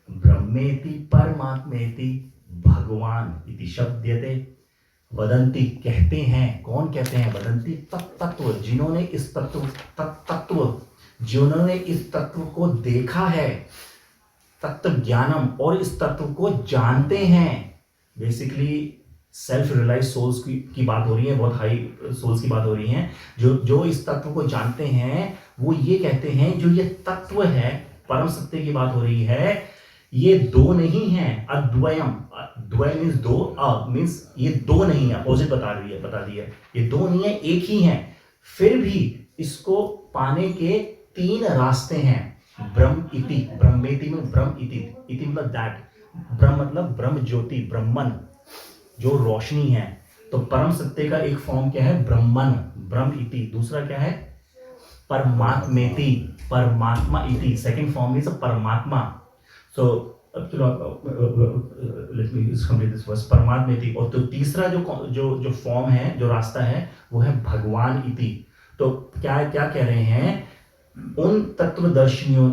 ब्रह्मेति परमात्मेति भगवान इति शब्दयते। वदंती, कहते हैं, कौन कहते हैं? वदंती तत्त्व, जिन्होंने इस तत्व जिन्होंने इस तत्व को देखा है, तत्व ज्ञानम, और इस तत्व को जानते हैं। बेसिकली सेल्फ रियलाइज सोल्स की बात हो रही है, बहुत हाई सोल्स की बात हो रही है, जो इस तत्व को जानते हैं, वो ये कहते हैं जो ये तत्व है, परम सत्य की बात हो रही है, ये 2 नहीं है, अद्वयम, द्वय मीन्स 2, मीन्स ये 2 नहीं है, अपोजिट बता दी है, ये 2 नहीं है, एक ही है। फिर भी इसको पाने के 3 रास्ते हैं। ब्रह्म इति, ब्रह्मेति में ब्रह्म इति मतलब दैट, ब्रह्म मतलब ब्रह्म ज्योति, ब्रह्मन जो रोशनी है। तो परम सत्य का एक फॉर्म क्या है? ब्रह्मन, ब्रह्म इति। दूसरा क्या है? परमात्मेति, परमात्मा इति, सेकंड फॉर्म इज परमात्मा। So let me complete this verse, परमात्मेति। और तो तीसरा जो फॉर्म है, जो रास्ता है, वो है भगवान इति। तो क्या कह रहे हैं? उन तत्वदर्शियों,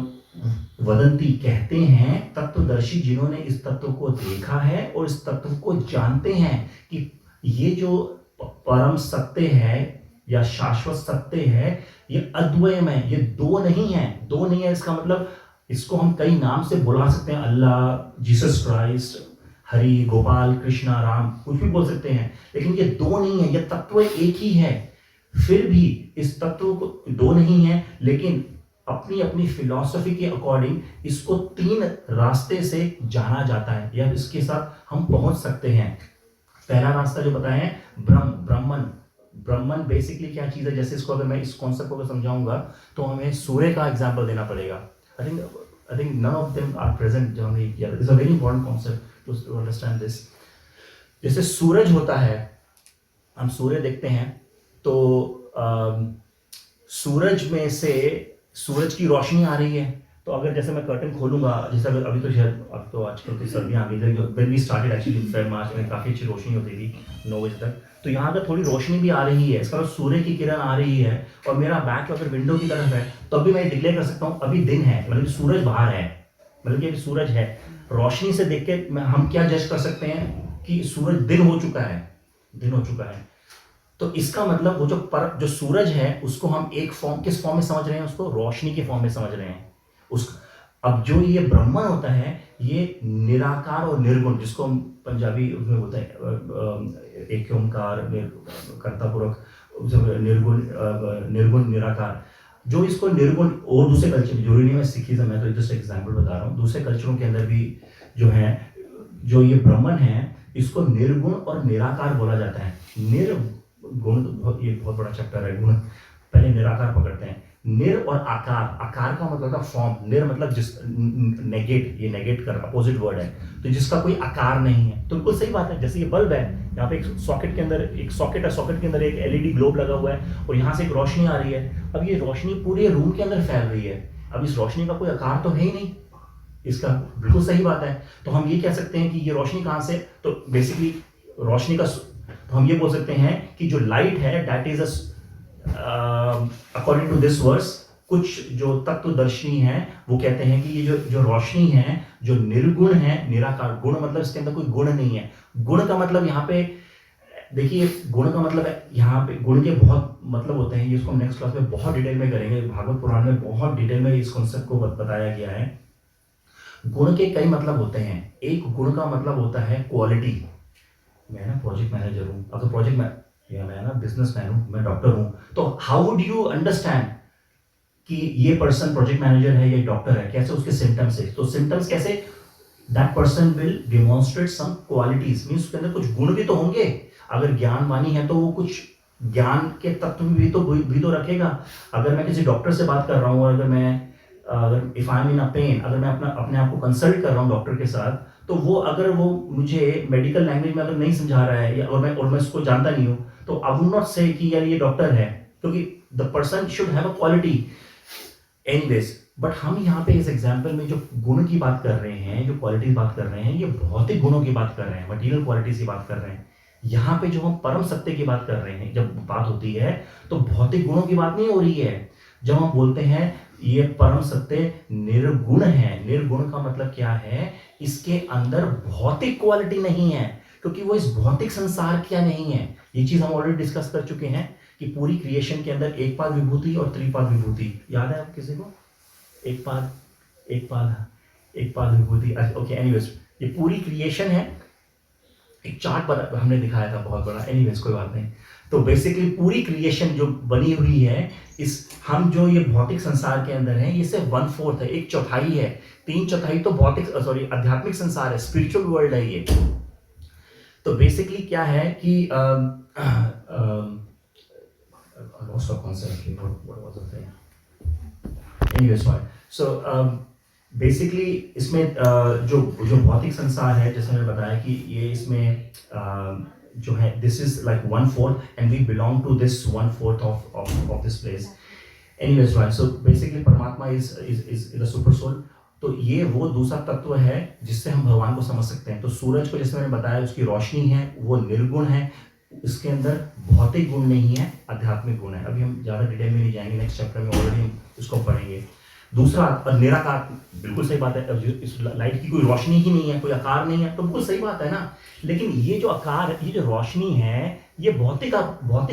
वदंती कहते हैं, तत्वदर्शी जिन्होंने इस तत्व को देखा है और इस तत्व को जानते हैं कि ये जो परम सत्य है या शाश्वत सत्य है, ये अद्वयम है, ये 2 नहीं है। इसका मतलब इसको हम कई नाम से बुला सकते हैं, अल्लाह, जीसस क्राइस्ट, हरि, गोपाल, कृष्णा, राम, कुछ भी बोल सकते हैं, लेकिन ये 2 नहीं है, ये तत्व एक ही है। फिर भी इस तत्व को 2 नहीं है, लेकिन अपनी अपनी फिलॉसफी के अकॉर्डिंग इसको 3 रास्ते से जाना जाता है, या इसके साथ हम पहुंच सकते हैं। पहला रास्ता जो बताया है, ब्रह्मन बेसिकली क्या चीज़ है? जैसे इसको अगर मैं इस कॉन्सेप्ट को समझाऊंगा तो हमें सूर्य का एग्जाम्पल देना पड़ेगा। I think none of them are present जो हमने किया। This is a very important concept to understand this. जैसे सूरज होता है, हम सूर्य देखते हैं, तो सूरज में से सूरज की रोशनी आ रही है। तो अगर जैसे मैं कर्टन खोलूंगा, जैसे अगर अभी तो शायद अब तो आजकल तो सर्दियाँ आ गई, when we started actually in March में काफ़ी अच्छी रोशनी होती थी 9 बजे तक। तो यहाँ पर थोड़ी रोशनी भी आ रही है, इसका मतलब सूर्य की किरण आ रही है, और मेरा बैक अगर विंडो की तरफ है तो अभी मैं डिक्लेयर कर सकता हूँ अभी दिन है, मतलब सूरज बाहर है, मतलब कि अभी सूरज है। रोशनी से देख के हम क्या जज कर सकते हैं? कि सूरज दिन हो चुका है, दिन हो चुका है। तो इसका मतलब वो जो सूरज है उसको हम एक फॉर्म, किस फॉर्म में समझ रहे हैं, उसको रोशनी के फॉर्म में समझ रहे हैं। उस अब जो ये ब्रह्मन होता है ये निराकार और निर्गुण, जिसको हम पंजाबी उसमें बोलते हैं एक ओंकार, कर्तापूर्वक, निर्गुण, निर्गुण निराकार, जो इसको निर्गुण, और दूसरे कल्चर, जरूरी नहीं मैं सिखिज्म है तो जस्ट एग्जाम्पल बता रहा हूँ, दूसरे कल्चरों के अंदर भी जो है, जो ये ब्रह्मन है इसको निर्गुण और निराकार बोला जाता है। निर्गुण तो ये बहुत बड़ा चैप्टर है, गुण पहले निराकार पकड़ते हैं। निर और आकार, आकार का मतलब था फॉर्म, निर मतलब जिस नेगेट, ये नेगेट कर अपोजिट वर्ड है, तो जिसका कोई आकार नहीं है। तो बिल्कुल सही बात है, जैसे ये बल्ब है, यहाँ पे एक सॉकेट के अंदर एक सॉकेट है, सॉकेट के अंदर एक एलईडी ग्लोब लगा हुआ है और यहाँ से एक रोशनी आ रही है। अब ये रोशनी पूरे रूम के अंदर फैल रही है, अब इस रोशनी का कोई आकार तो है ही नहीं, इसका बिल्कुल सही बात है। तो हम ये कह सकते हैं कि ये रोशनी कहाँ से, तो बेसिकली रोशनी का, तो हम ये बोल सकते हैं कि जो लाइट है that is according to this verse, कुछ जो तत्वदर्शी हैं वो कहते हैं कि ये जो रोशनी है जो निर्गुण है, निराकार, गुण मतलब इसके अंदर कोई गुण नहीं है। गुण का मतलब यहाँ पे देखिए, गुण का मतलब है यहाँ पे, गुण के बहुत मतलब होते हैं, ये इसको हम नेक्स्ट क्लास में बहुत डिटेल में करेंगे, भागवत पुराण में बहुत डिटेल में इस कॉन्सेप्ट को बताया गया है। गुण के कई मतलब होते हैं। एक गुण का मतलब होता है क्वालिटी। मैं ना प्रोजेक्ट मैनेजर हूँ, अगर प्रोजेक्ट मैं ना बिजनेसमैन हूँ, मैं डॉक्टर हूँ, तो हाउ वुड यू अंडरस्टैंड कि ये पर्सन प्रोजेक्ट मैनेजर है, ये डॉक्टर है, कैसे उसके सिम्टम्स है। तो सिम्टम्स कैसे, that person will demonstrate some qualities, means उसके अंदर कुछ गुण भी तो होंगे। अगर ज्ञानवानी है तो वो कुछ ज्ञान के तत्व भी तो रखेगा। अगर मैं किसी डॉक्टर से बात कर रहा हूँ, अगर if I am in a pain, अगर मैं अपने आप को कंसल्ट कर रहा हूँ डॉक्टर के साथ, तो वो अगर वो मुझे मेडिकल लैंग्वेज में अगर नहीं समझा रहा है, या और मैं उसको जानता नहीं हूँ, तो आई वुड नॉट से कि यार ये डॉक्टर है, क्योंकि the person should have a quality anyways. But हम यहाँ पे इस एग्जाम्पल में जो गुण की बात कर रहे हैं, जो क्वालिटी बात कर रहे हैं, ये भौतिक गुणों की बात कर रहे हैं, मटीरियल क्वालिटीज की बात कर रहे हैं। यहाँ पे जो हम परम सत्य की बात कर रहे हैं, जब बात होती है तो भौतिक गुणों की बात नहीं हो रही है। जब हम बोलते हैं ये परम सत्य निर्गुण है, निर्गुण का मतलब क्या है, इसके अंदर भौतिक क्वालिटी नहीं है, क्योंकि वो इस भौतिक संसार का नहीं है। ये चीज हम ऑलरेडी डिस्कस कर चुके हैं कि पूरी क्रिएशन के अंदर एक पाद विभूति और त्रिपाद विभूति, याद है आप किसी को? एक पाद विभूति, ओके। एनीवेज, ये पूरी क्रिएशन है, एक चार्ट हमने दिखाया था बहुत बड़ा, एनीवेज कोई बात नहीं। तो बेसिकली पूरी क्रिएशन जो बनी हुई है, इस हम जो ये भौतिक संसार के अंदर है, ये सिर्फ 1/4 है, 1/4 है। 3/4 तो आध्यात्मिक संसार है, स्पिरिचुअल वर्ल्ड है ये। तो बेसिकली क्या है कि lost of concept, what was the thing? Anyways, fine. So basically इसमें जो भौतिक संसार है, जैसे मैंने बताया कि ये इसमें जो है, this is like 1/4 and we belong to this 1/4 of this place. Anyways, right. So basically परमात्मा is the super soul. तो ये वो दूसरा तत्व है जिससे हम भगवान को समझ सकते हैं। तो सूरज को जैसे मैंने बताया, उसकी रोशनी है, वो निर्गुण है, इसके अंदर भौतिक गुण नहीं है, आध्यात्मिक गुण है। अभी हम ज़्यादा डिटेल में नहीं जाएंगे, नेक्स्ट चैप्टर में ऑलरेडी हम इसको पढ़ेंगे। दूसरा निराकार, बिल्कुल सही बात है। अब इस लाइट की कोई रोशनी ही नहीं है, कोई आकार नहीं है, तो बिल्कुल सही बात है ना। लेकिन ये जो आकार, ये जो रोशनी है, ये भौतिक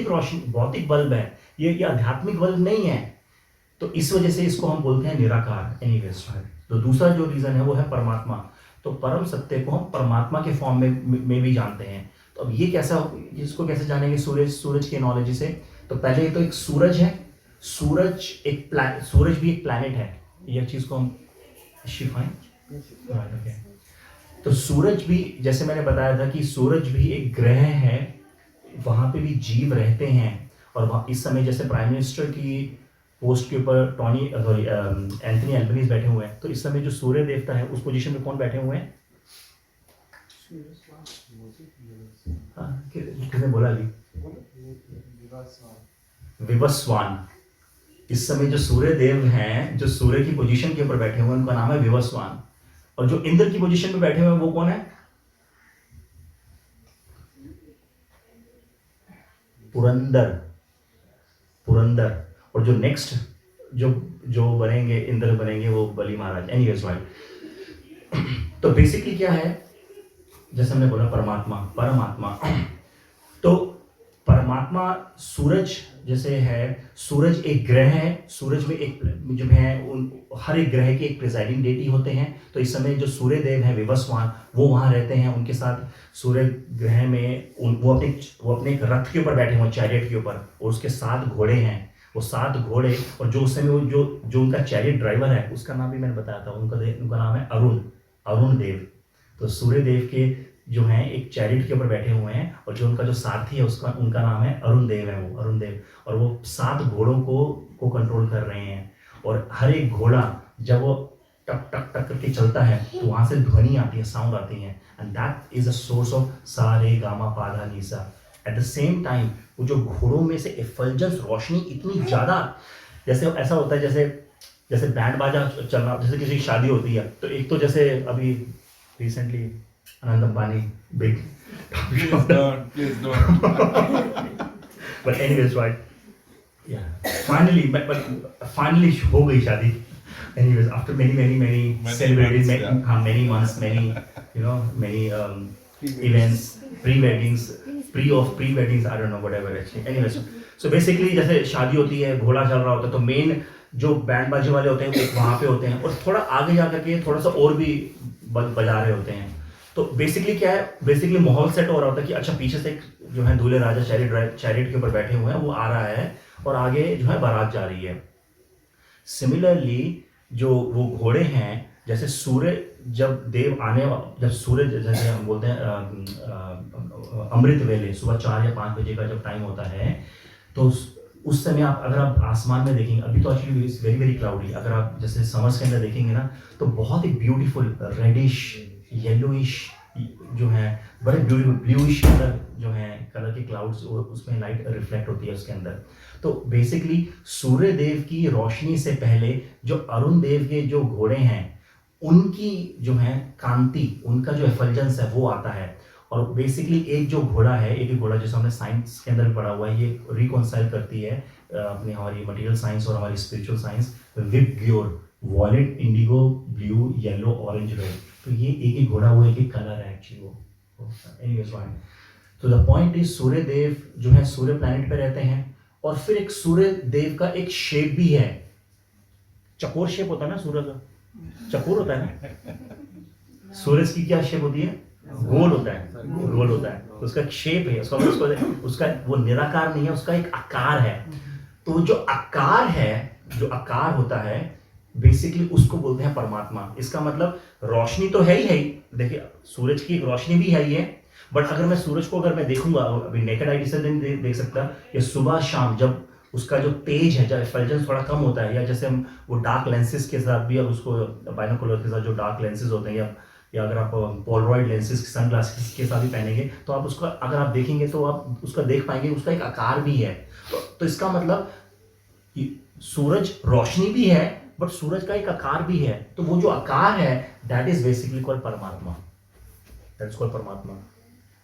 रोशनी, भौतिक बल्ब है, ये आध्यात्मिक बल्ब नहीं है। तो इस वजह से इसको हम बोलते हैं निराकार। एनीवेज, तो दूसरा जो रीजन है वो है परमात्मा। तो परम सत्य को हम परमात्मा के फॉर्म में भी जानते हैं। तो अब ये कैसा, इसको कैसे जानेंगे सूरज के नॉलेज से? तो पहले तो एक सूरज है, सूरज भी एक प्लैनेट है, ये चीज को हम शिफाएं। तो सूरज भी, जैसे मैंने बताया था कि सूरज भी एक ग्रह है, वहां पे भी जीव रहते हैं। और इस समय जैसे प्राइम मिनिस्टर की पोस्ट के ऊपर एंथनी एल्बनीज बैठे हुए हैं, तो इस समय जो सूर्य देवता है उस पोजीशन में कौन बैठे हुए हैं? किसने बोला अभी? विवस्वान। इस समय जो सूर्य देव हैं, जो सूर्य की पोजीशन के ऊपर बैठे हुए हैं, उनका नाम है विवस्वान। और जो इंद्र की पोजीशन में बैठे हुए हैं वो कौन है? पुरंदर। और जो नेक्स्ट जो बनेंगे, इंद्र बनेंगे, वो बलि महाराज। Anyways, right. तो बेसिकली क्या है जैसे हमने बोला परमात्मा परमात्मा, तो परमात्मा सूरज जैसे है, सूरज एक ग्रह है, सूरज में एक जो है हर एक ग्रह के एक प्रिजाइडिंग डेटी होते हैं। तो इस समय जो सूर्य देव हैं विवस्वान, वो वहाँ रहते हैं, उनके साथ सूर्य ग्रह में वो अपने एक रथ के ऊपर बैठे हुए, चैरियट के ऊपर, और उसके 7 घोड़े हैं। वो 7 घोड़े, और जो उस समय वो जो उनका चैरियट ड्राइवर है, उसका नाम भी मैंने बताया था, उनका नाम है अरुण देव। तो सूर्य देव के जो हैं एक चैरिट के ऊपर बैठे हुए हैं, और जो उनका जो सारथी है उनका नाम है अरुण देव, और वो 7 घोड़ों को कंट्रोल कर रहे हैं। और हर एक घोड़ा जब वो टक टक टक करके चलता है तो वहां से ध्वनि आती है, साउंड आती है, and that is a source of सा रे गा मा पा धा नी सा। एट द सेम टाइम वो जो घोड़ों में से एफल्जेंस, रोशनी इतनी ज्यादा, जैसे ऐसा होता है जैसे बैंड बाजा चलना, जैसे किसी की शादी होती है, तो एक तो जैसे अभी recently Anand Ambani, big. Please don't. But anyways, right? Yeah. Finally, but finally हो गई शादी. Anyways, after many celebrities, months, many months, many events, pre-weddings, pre-weddings, I don't know, whatever actually. Anyways, so basically जैसे शादी होती है, घोड़ा चल रहा होता है, तो मेन जो बैंड बाजे वाले होते हैं वो वहाँ पे होते हैं, और थोड़ा आगे जा करके थोड़ा सा और भी बजा रहे होते हैं। तो बेसिकली क्या है, बेसिकली माहौल सेट हो रहा होता है कि अच्छा पीछे से एक जो है दूल्हे राजा चैरिट के ऊपर बैठे हुए हैं, वो आ रहा है, और आगे जो है बारात जा रही है। सिमिलरली जो वो घोड़े हैं, जैसे सूर्य जब सूर्य जैसे हम बोलते हैं अमृत वेले, सुबह 4 या 5 बजे का जब टाइम होता है, तो उस समय अगर आप आसमान में देखेंगे, अभी तो एक्चुअली वेरी वेरी क्लाउडी, अगर आप जैसे समर्स के अंदर देखेंगे ना, तो बहुत ही ब्यूटीफुल रेडिश येलोइश जो है, बड़े ब्यूटीफुल ब्लूइश कलर जो है, कलर के क्लाउड्स, उसमें लाइट रिफ्लेक्ट होती है उसके अंदर। तो बेसिकली सूर्य देव की रोशनी से पहले जो अरुण देव के जो घोड़े हैं, उनकी जो है कांति, उनका जो एफल्जेंस है वो आता है। और बेसिकली एक जो घोड़ा है, एक घोड़ा जैसे हमने साइंस के अंदर भी पढ़ा हुआ है, ये रिकॉन्साइल करती है अपनी हमारी मटेरियल साइंस और हमारी स्पिरिचुअल साइंस, विद ग्योर violet, indigo, blue, yellow, orange, red. तो ये एक ही घोड़ा, वो एक ही कलर है एक्चुअली वो। एनीवेज फाइन, तो the point is Surya Dev जो है सूर्य प्लैनेट पे रहते हैं, और फिर एक सूर्य देव का एक शेप भी है, चकोर शेप होता है ना सूर्य का, चकोर होता है ना, सूरज की क्या शेप होती है, गोल होता है, गोल होता है, तो उसका एक शेप है, उसका वो निराकार नहीं है, उसका एक आकार है। तो जो आकार है, जो आकार होता है, बेसिकली उसको बोलते हैं परमात्मा। इसका मतलब रोशनी तो है ही, देखिए सूरज की एक रोशनी भी है ही है, बट अगर मैं सूरज को अगर मैं देखूंगा, अभी नेकेड आई से नहीं देख सकता, या सुबह शाम जब उसका जो तेज है, जब एफल्जेंस थोड़ा कम होता है, या जैसे हम वो डार्क लेंसेज के साथ भी, अब उसको बाइनोकुलर के साथ जो डार्क लेंसेज होते हैं, या अगर आप पोलरॉइड लेंसेज सन ग्लासेस के साथ भी पहनेंगे, तो आप उसका अगर आप देखेंगे तो आप उसका देख पाएंगे, उसका एक आकार भी है। तो इसका मतलब सूरज रोशनी भी है, बट सूरज का एक आकार भी है। तो वो जो आकार है, दैट इज बेसिकली कॉल्ड परमात्मा, दैट्स कॉल्ड परमात्मा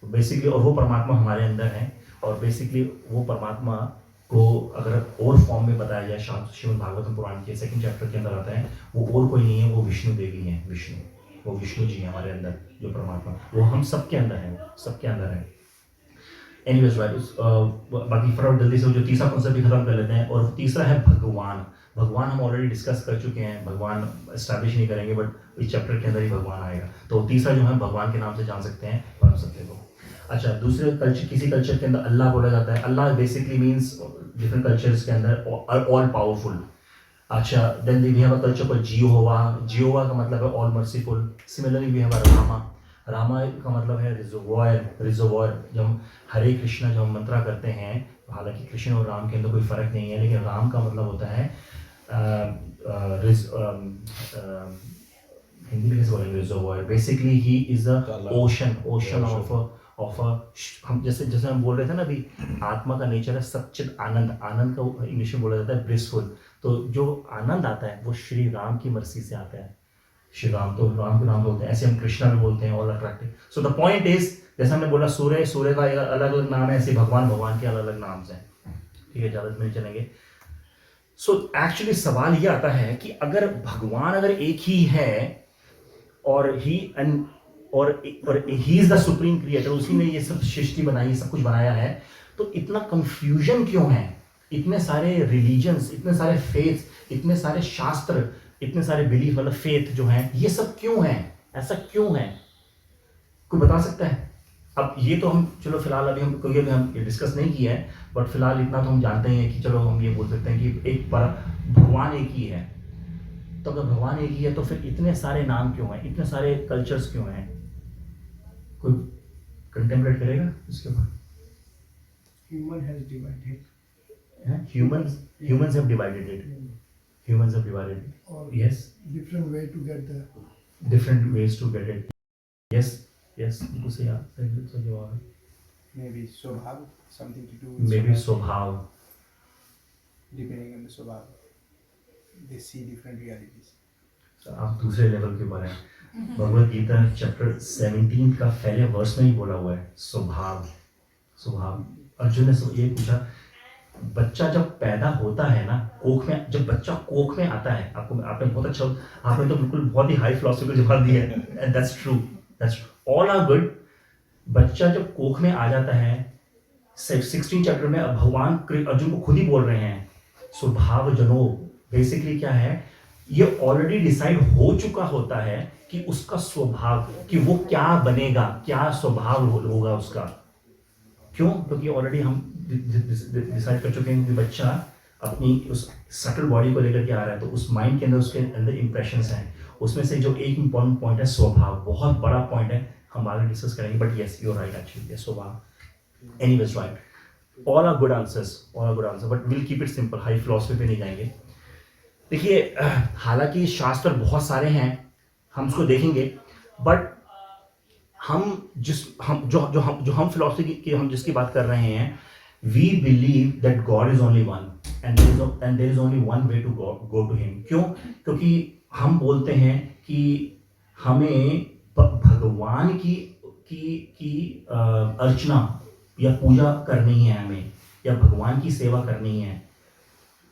बेसिकली। और वो परमात्मा हमारे अंदर है, और बेसिकली वो परमात्मा को अगर और फॉर्म में बताया जाए, श्रीमद् भागवतम पुराण के 2nd चैप्टर के अंदर आता है, वो और कोई नहीं है, वो विष्णु देवी हैं, वो विष्णु जी हैं हमारे अंदर, जो परमात्मा, वो हम सबके अंदर है, सबके अंदर है। एनीवेज राइट, बाकी फटाफट जल्दी से जो तीसरा कॉन्सेप्ट भी खत्म कर लेते हैं। और तीसरा है भगवान। भगवान हम ऑलरेडी डिस्कस कर चुके हैं, भगवान एस्टैब्लिश नहीं करेंगे, बट इस चैप्टर के अंदर ही भगवान आएगा। तो तीसरा जो है भगवान के नाम से जान सकते हैं परम सत्य को। अच्छा, दूसरे कल्चर, किसी कल्चर के अंदर अल्लाह बोला जाता है। Allah basically means different cultures के अंदर ऑल पावरफुल। अच्छा, then we have a culture called Jehovah का मतलब है all merciful. Similarly we have a Rama का मतलब है रिजर्वॉयर। जब हम हरे कृष्णा जब हम मंत्रा करते हैं, हालांकि कृष्ण और राम के अंदर कोई फर्क नहीं है, लेकिन राम का मतलब होता है हिंदी में कैसे बोलेंगे, reservoir. Basically he is a ocean of हम जैसे हम बोल रहे थे ना अभी, आत्मा का नेचर है सच्चिद आनंद का इंग्लिश में बोला जाता है ब्लिसफुल। तो जो आनंद आता है वो श्री राम की मर्जी से आता है। श्री राम, तो राम के नाम बोलते हैं, ऐसे हम कृष्णा भी बोलते हैं, all attractive. So the point is, जैसे हमने बोला सूर्य का अलग अलग नाम है, ऐसे भगवान के अलग अलग नाम हैं। ठीक है, ज़्यादा में चलेंगे। सो एक्चुअली सवाल ये आता है कि अगर भगवान अगर एक ही है, और ही एंड और he is the supreme creator, उसी ने ये सब सृष्टि बनाई, सब कुछ बनाया है, तो इतना कंफ्यूजन क्यों है? इतने सारे रिलीजन्स, इतने सारे फेथ्स, इतने सारे शास्त्र, इतने सारे बिलीफ मतलब फेथ जो हैं, ये सब क्यों है? ऐसा क्यों है? कोई बता सकता है? अब ये तो हम चलो फिलहाल अभी हम क्योंकि अभी हम डिस्कस नहीं किया है, बट फिलहाल इतना तो हम जानते हैं कि चलो हम ये बोल सकते हैं कि एक पर भगवान एक ही है। तो अगर भगवान एक ही है तो फिर इतने सारे नाम क्यों हैं, इतने सारे कल्चर्स क्यों हैं? कोई कंटेम्पलेट करेगा इसके ऊपर? Human has divided. Humans have divided it. Humans have divided it. Or Yes, different way to get the. different ways to get it. Yes, बिल्कुल सही जवाब है। Maybe Swabhav, something to do with Maybe Swabhav. स्वभाव, Depending on the Swabhav, they see different realities. आप दूसरे लेवल के ऊपर हैं। भगवद गीता चैप्टर 17 का पहले वर्ष में ही बोला हुआ है स्वभाव। स्वभाव अर्जुन ने ये पूछा, बच्चा जब पैदा होता है ना कोख में, जब बच्चा कोख में आता है, आपको आपने बहुत अच्छा, आपने तो बिल्कुल बहुत ही हाई फिलोसफिकल जवाब दिया है, and that's true, that's all are good. बच्चा जब कोख में आ जाता है 16 चैप्टर में भगवान अर्जुन को खुद ही बोल रहे हैं स्वभाव जनो, बेसिकली क्या है, ये ऑलरेडी डिसाइड हो चुका होता है कि उसका स्वभाव, कि वो क्या बनेगा, क्या स्वभाव होगा उसका। क्यों? क्योंकि ऑलरेडी हम डिसाइड कर चुके हैं कि बच्चा अपनी उस सटल बॉडी को लेकर के आ रहा है, तो उस माइंड के अंदर उसके अंदर इंप्रेशंस हैं, उसमें से जो एक इंपॉर्टेंट पॉइंट है स्वभाव, बहुत बड़ा पॉइंट है, हम आगे डिस्कस करेंगे, but yes you are right actually, स्वभाव। Anyways right, all are good answers, but will keep it simple, high philosophy पे नहीं जाएंगे। देखिए हालांकि शास्त्र बहुत सारे हैं, हम उसको देखेंगे, बट जो हम फिलॉसफी की हम जिसकी बात कर रहे हैं, we believe that God is only one and there is only one way to go to him. क्यों? क्योंकि हम बोलते हैं कि हमें भगवान की अर्चना या पूजा करनी है हमें, या भगवान की सेवा करनी है।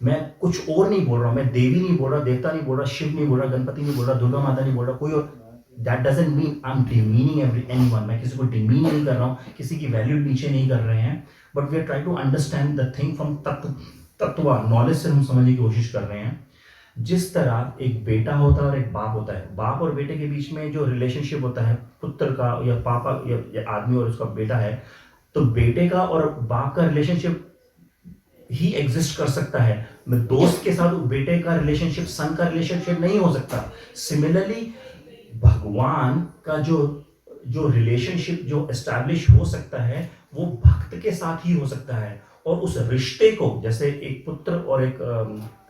मैं कुछ और नहीं बोल रहा हूँ, मैं देवी नहीं बोल रहा, देवता नहीं बोल रहा, शिव नहीं बोल रहा, गणपति नहीं बोल रहा, दुर्गा माता नहीं बोल रहा, कोई और। That doesn't mean I am demeaning anyone, मैं किसी को डिमीन नहीं कर रहा हूँ, किसी की वैल्यू नीचे नहीं कर रहे हैं, but we are trying to understand the thing from तत्व नॉलेज से हम समझने की कोशिश कर रहे हैं। जिस तरह एक बेटा होता है और एक बाप होता है, बाप और बेटे के बीच में जो रिलेशनशिप होता है, पुत्र का या पापा या आदमी और उसका बेटा है, तो बेटे का और बाप का रिलेशनशिप ही एग्जिस्ट कर सकता है। मैं दोस्त के साथ बेटे का रिलेशनशिप सन का रिलेशनशिप नहीं हो सकता। सिमिलरली भगवान का जो रिलेशनशिप जो एस्टैब्लिश हो सकता है वो भक्त के साथ ही हो सकता है, और उस रिश्ते को, जैसे एक पुत्र और एक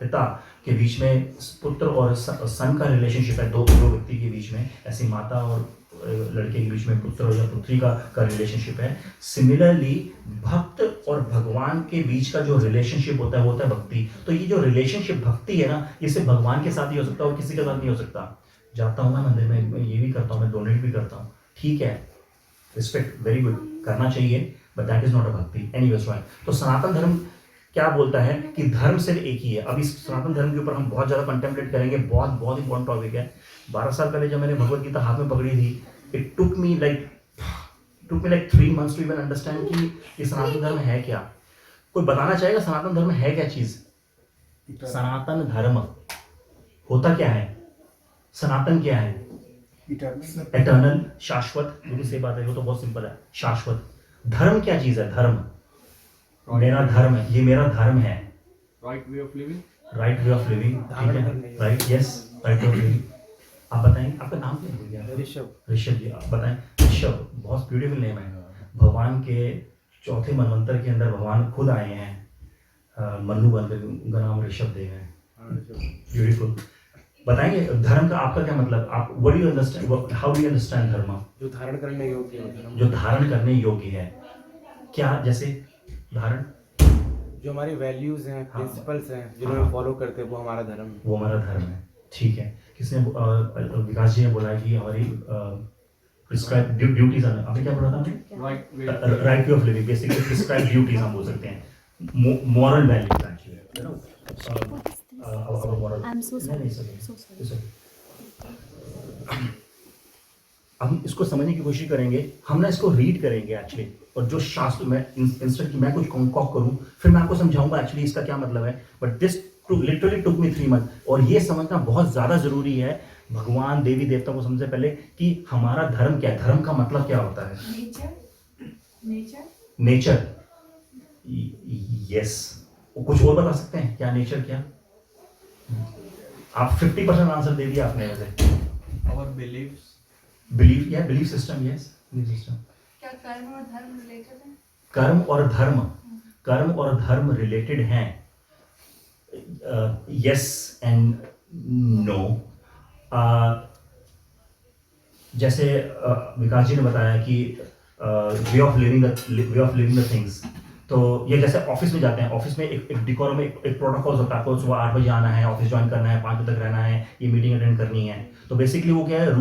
पिता के बीच में, पुत्र और सन का रिलेशनशिप है, दो व्यक्ति के बीच में, ऐसे माता और लड़के के बीच में पुत्र या पुत्री का रिलेशनशिप है। सिमिलरली भक्त और भगवान के बीच का जो रिलेशनशिप होता है वो होता है भक्ति। तो ये जो रिलेशनशिप भक्ति है ना, ये सिर्फ भगवान के साथ ही हो सकता है और किसी के साथ नहीं हो सकता। जाता हूँ मैं मंदिर में, मैं ये भी करता हूँ, मैं डोनेट भी करता हूँ, ठीक है, रिस्पेक्ट, वेरी गुड, करना चाहिए, but that is not a bhakti. Anyways right, तो सनातन धर्म क्या बोलता है कि धर्म सिर्फ एक ही है। अब इस सनातन धर्म के ऊपर हम बहुत ज़्यादा कंटेम्पलेट करेंगे, बहुत इंपॉर्टेंट टॉपिक है। 12 साल पहले जब मैंने भगवद गीता हाथ में पकड़ी थी, it took me like 3 months to even understand कि ये सनातन धर्म है क्या। कोई बताना चाहेगा सनातन धर्म है क्या चीज़? सनातन धर्म होता क्या है? सनातन क्या है? एटर्नल, शाश्वत, बिल्कुल सही बात है, वो तो बहुत सिंपल है, शाश्वत। धर्म क्या चीज़ है? धर्म मेरा धर्म है, ये मेरा धर्म है। Right way of living, right way of living, ठीक है, right, yes, right way of living. आप बताएं, आपका नाम क्या भूल गया? ऋषभ जी, आप बताएं। ऋषभ बहुत ब्यूटीफुल नेम है। भगवान के 4थे मनवंतर के अंदर भगवान खुद आए हैं, मनु बन के, उनका नाम ऋषभ देव है। ब्यूटीफुल। बताएंगे धर्म का आपका क्या मतलब? आप what do you understand, how do you understand धर्म? जो धारण करने योग्य है, जो धारण करने योग्य है। क्या? जैसे धारण, जो हमारी वैल्यूज हैं, हाँ, प्रिंसिपल्स हैं, जिन्हें हम फॉलो करते हैं, वो हमारा धर्म है। वो हमारा धर्म है, ठीक है। किसने विकास जी ने बोला कि हमारी प्रिस्क्राइब ड्यूटीज, आपने क्या बोला था? Right way of living, basically prescribe duties हम बोल सकते हैं, moral values actually, you know, our moral. I'm so sorry. नहीं, So sorry. it's okay. हम इसको समझने की कोशिश करेंगे, हम ना इसको रीड करेंगे एक्चुअली, और जो शास्त्र में इंस्टेंट की मैं कुछ कॉक करूं, फिर मैं आपको समझाऊंगा एक्चुअली इसका क्या मतलब है। But this literally took me 3 month, और ये समझना बहुत ज़्यादा ज़रूरी है भगवान देवी देवता को समझने से पहले कि हमारा धर्म क्या है, धर्म का मतलब क्या होता है। Nature, yes. कुछ और बता सकते हैं क्या नेचर क्या? आप 50% आंसर दे दिया आपने वैसे। Our beliefs. बिलीफ, या belief system, yes belief system. क्या कर्म और धर्म रिलेटेड है? कर्म और धर्म रिलेटेड हैं, यस एंड नो। जैसे विकास जी ने बताया कि way of living the things, तो ये जैसे ऑफिस में जाते हैं, ऑफिस में एक डिकोरम, एक प्रोटोकॉल होता है, आपको सुबह 8 बजे आना है, ऑफिस ज्वाइन करना है, 5 बजे तक रहना है, ये मीटिंग अटेंड करनी है। तो बेसिकली वो क्या है,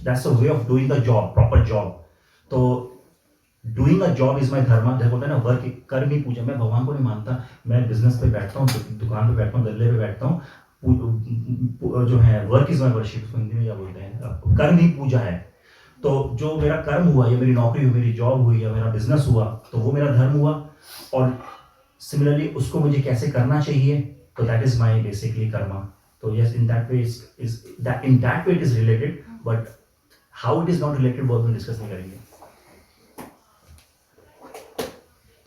that's a way of doing the job, proper job. तो doing a job is my dharma. देखो होता है ना, वर्क, कर्म ही पूजा। मैं भगवान को नहीं मानता, मैं बिजनेस पे बैठता हूँ, दुकान पे बैठता हूँ, गल्ले पे बैठता हूँ, जो है work is my worship, Hindi में क्या बोलते हैं, कर्म ही पूजा है। तो जो मेरा कर्म हुआ, या मेरी नौकरी हुई, मेरी जॉब हुई, या मेरा बिजनेस हुआ, तो वो मेरा धर्म हुआ। और सिमिलरली उसको मुझे कैसे करना चाहिए, तो that is my basically karma. तो yes, in that way it is related, but how it is not related वो हम डिस्कस नहीं करेंगे।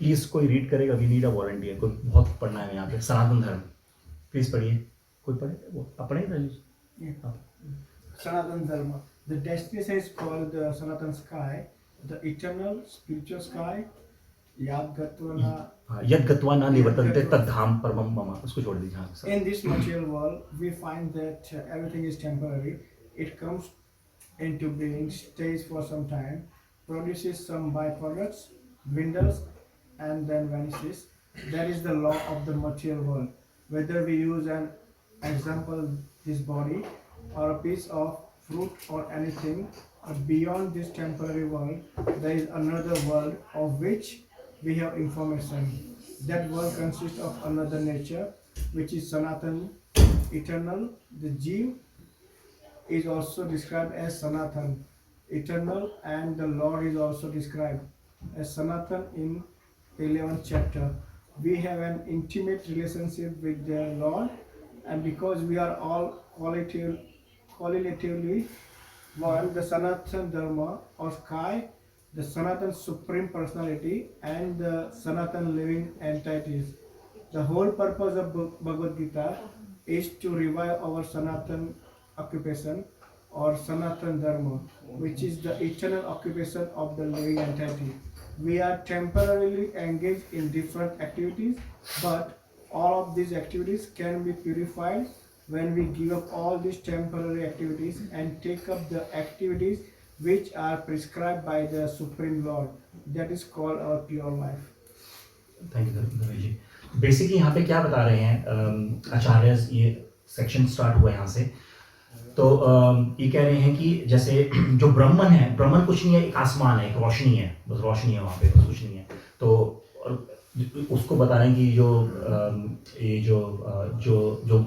प्लीज कोई रीड करेगा, वी नीड अ वॉलंटियर। कोई बहुत पढ़ना है यहाँ पे, सनातन धर्म, प्लीज पढ़िए। कोई पढ़े, वो पढ़े Yeah. Sanatan Dharma. The destination is called the Sanatan sky, the eternal spiritual sky. Yad Gatvana. यद गत्वा न निवर्तन्ते तद्धाम परमम मम, उसको छोड़ दीजिए। हाँ sir. In this material world, we find that everything is temporary. It comes into being, stays for some time, produces some byproducts, dwindles, and then vanishes. That is the law of the material world. Whether we use an example, this body, or a piece of fruit or anything, beyond this temporary world, there is another world of which we have information. That world consists of another nature, which is Sanatan, eternal. The Jeev is also described as Sanatan, eternal, and the Lord is also described as Sanatan in 11th chapter. We have an intimate relationship with the Lord, and because we are all correlatively one, the Sanatan Dharma or sky, the Sanatan Supreme Personality, and the Sanatan living entities. The whole purpose of Bhagavad Gita is to revive our Sanatan occupation or Sanatan Dharma, which is the eternal occupation of the living entity. We are temporarily engaged in different activities, but all of these activities can be purified when we give up all these temporary activities and take up the activities which are prescribed by the Supreme Lord. That is called our pure life. Thank you Dharmesh ji. Basically यहाँ पे क्या बता रहे हैं आचार्य, ये सेक्शन स्टार्ट हुआ यहाँ से। तो ये कह रहे हैं कि जैसे जो ब्रह्मन है, ब्रह्मन कुछ नहीं है, एक आसमान है, एक रोशनी है, बस रोशनी है वहाँ पे, बस कुछ नहीं है। तो उसको बता रहे हैं कि ये जो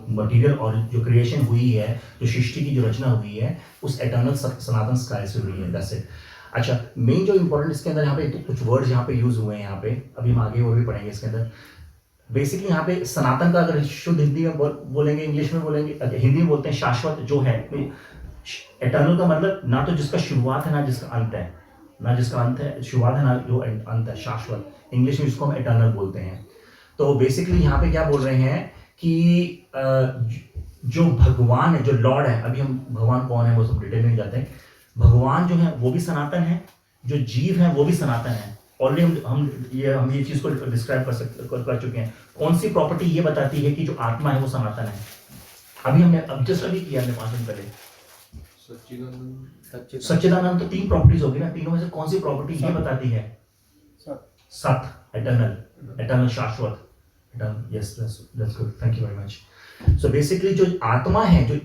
मटेरियल और जो क्रिएशन हुई है, जो सृष्टि की जो रचना हुई है, उस एटर्नल सनातन स्काई से हुई है। That's it. अच्छा, मेन जो इम्पोर्टेंट इसके अंदर यहाँ पे कुछ वर्ड्स यहाँ पे यूज हुए हैं, यहाँ पे अभी हम आगे और भी पढ़ेंगे इसके अंदर। बेसिकली यहाँ पे सनातन का अगर शुद्ध हिंदी में बोलेंगे, इंग्लिश में बोलेंगे, हिंदी में बोलते हैं शाश्वत जो है। एटर्नल का मतलब ना तो जिसका शुरुआत है ना जिसका अंत है, ना जिसका अंत है शुरुआत है ना जो अंत है, शाश्वत। इंग्लिश में इसको हम एटर्नल बोलते हैं। तो बेसिकली यहाँ पे क्या बोल रहे हैं कि जो भगवान है, जो लॉर्ड है, अभी हम भगवान कौन है वो सब डिटेल में जाते हैं। भगवान जो है वो भी सनातन है, जो जीव है वो भी सनातन है। ऑलरेडी हम ये चीज़ को डिस्क्राइब कर चुके हैं। कौन सी प्रॉपर्टी ये बताती है कि जो आत्मा है वो सनातन है? अब जस्ट अभी किया हमने 5 दिन पहले। सच्चिदानंद। तो 3 प्रॉपर्टीज होगी ना, तीनों में से कौन सी प्रॉपर्टी ये बताती है? सत, एटर्नल, शाश्वत। Yes, that's good, thank you very much. So basically जो आत्मा है, जो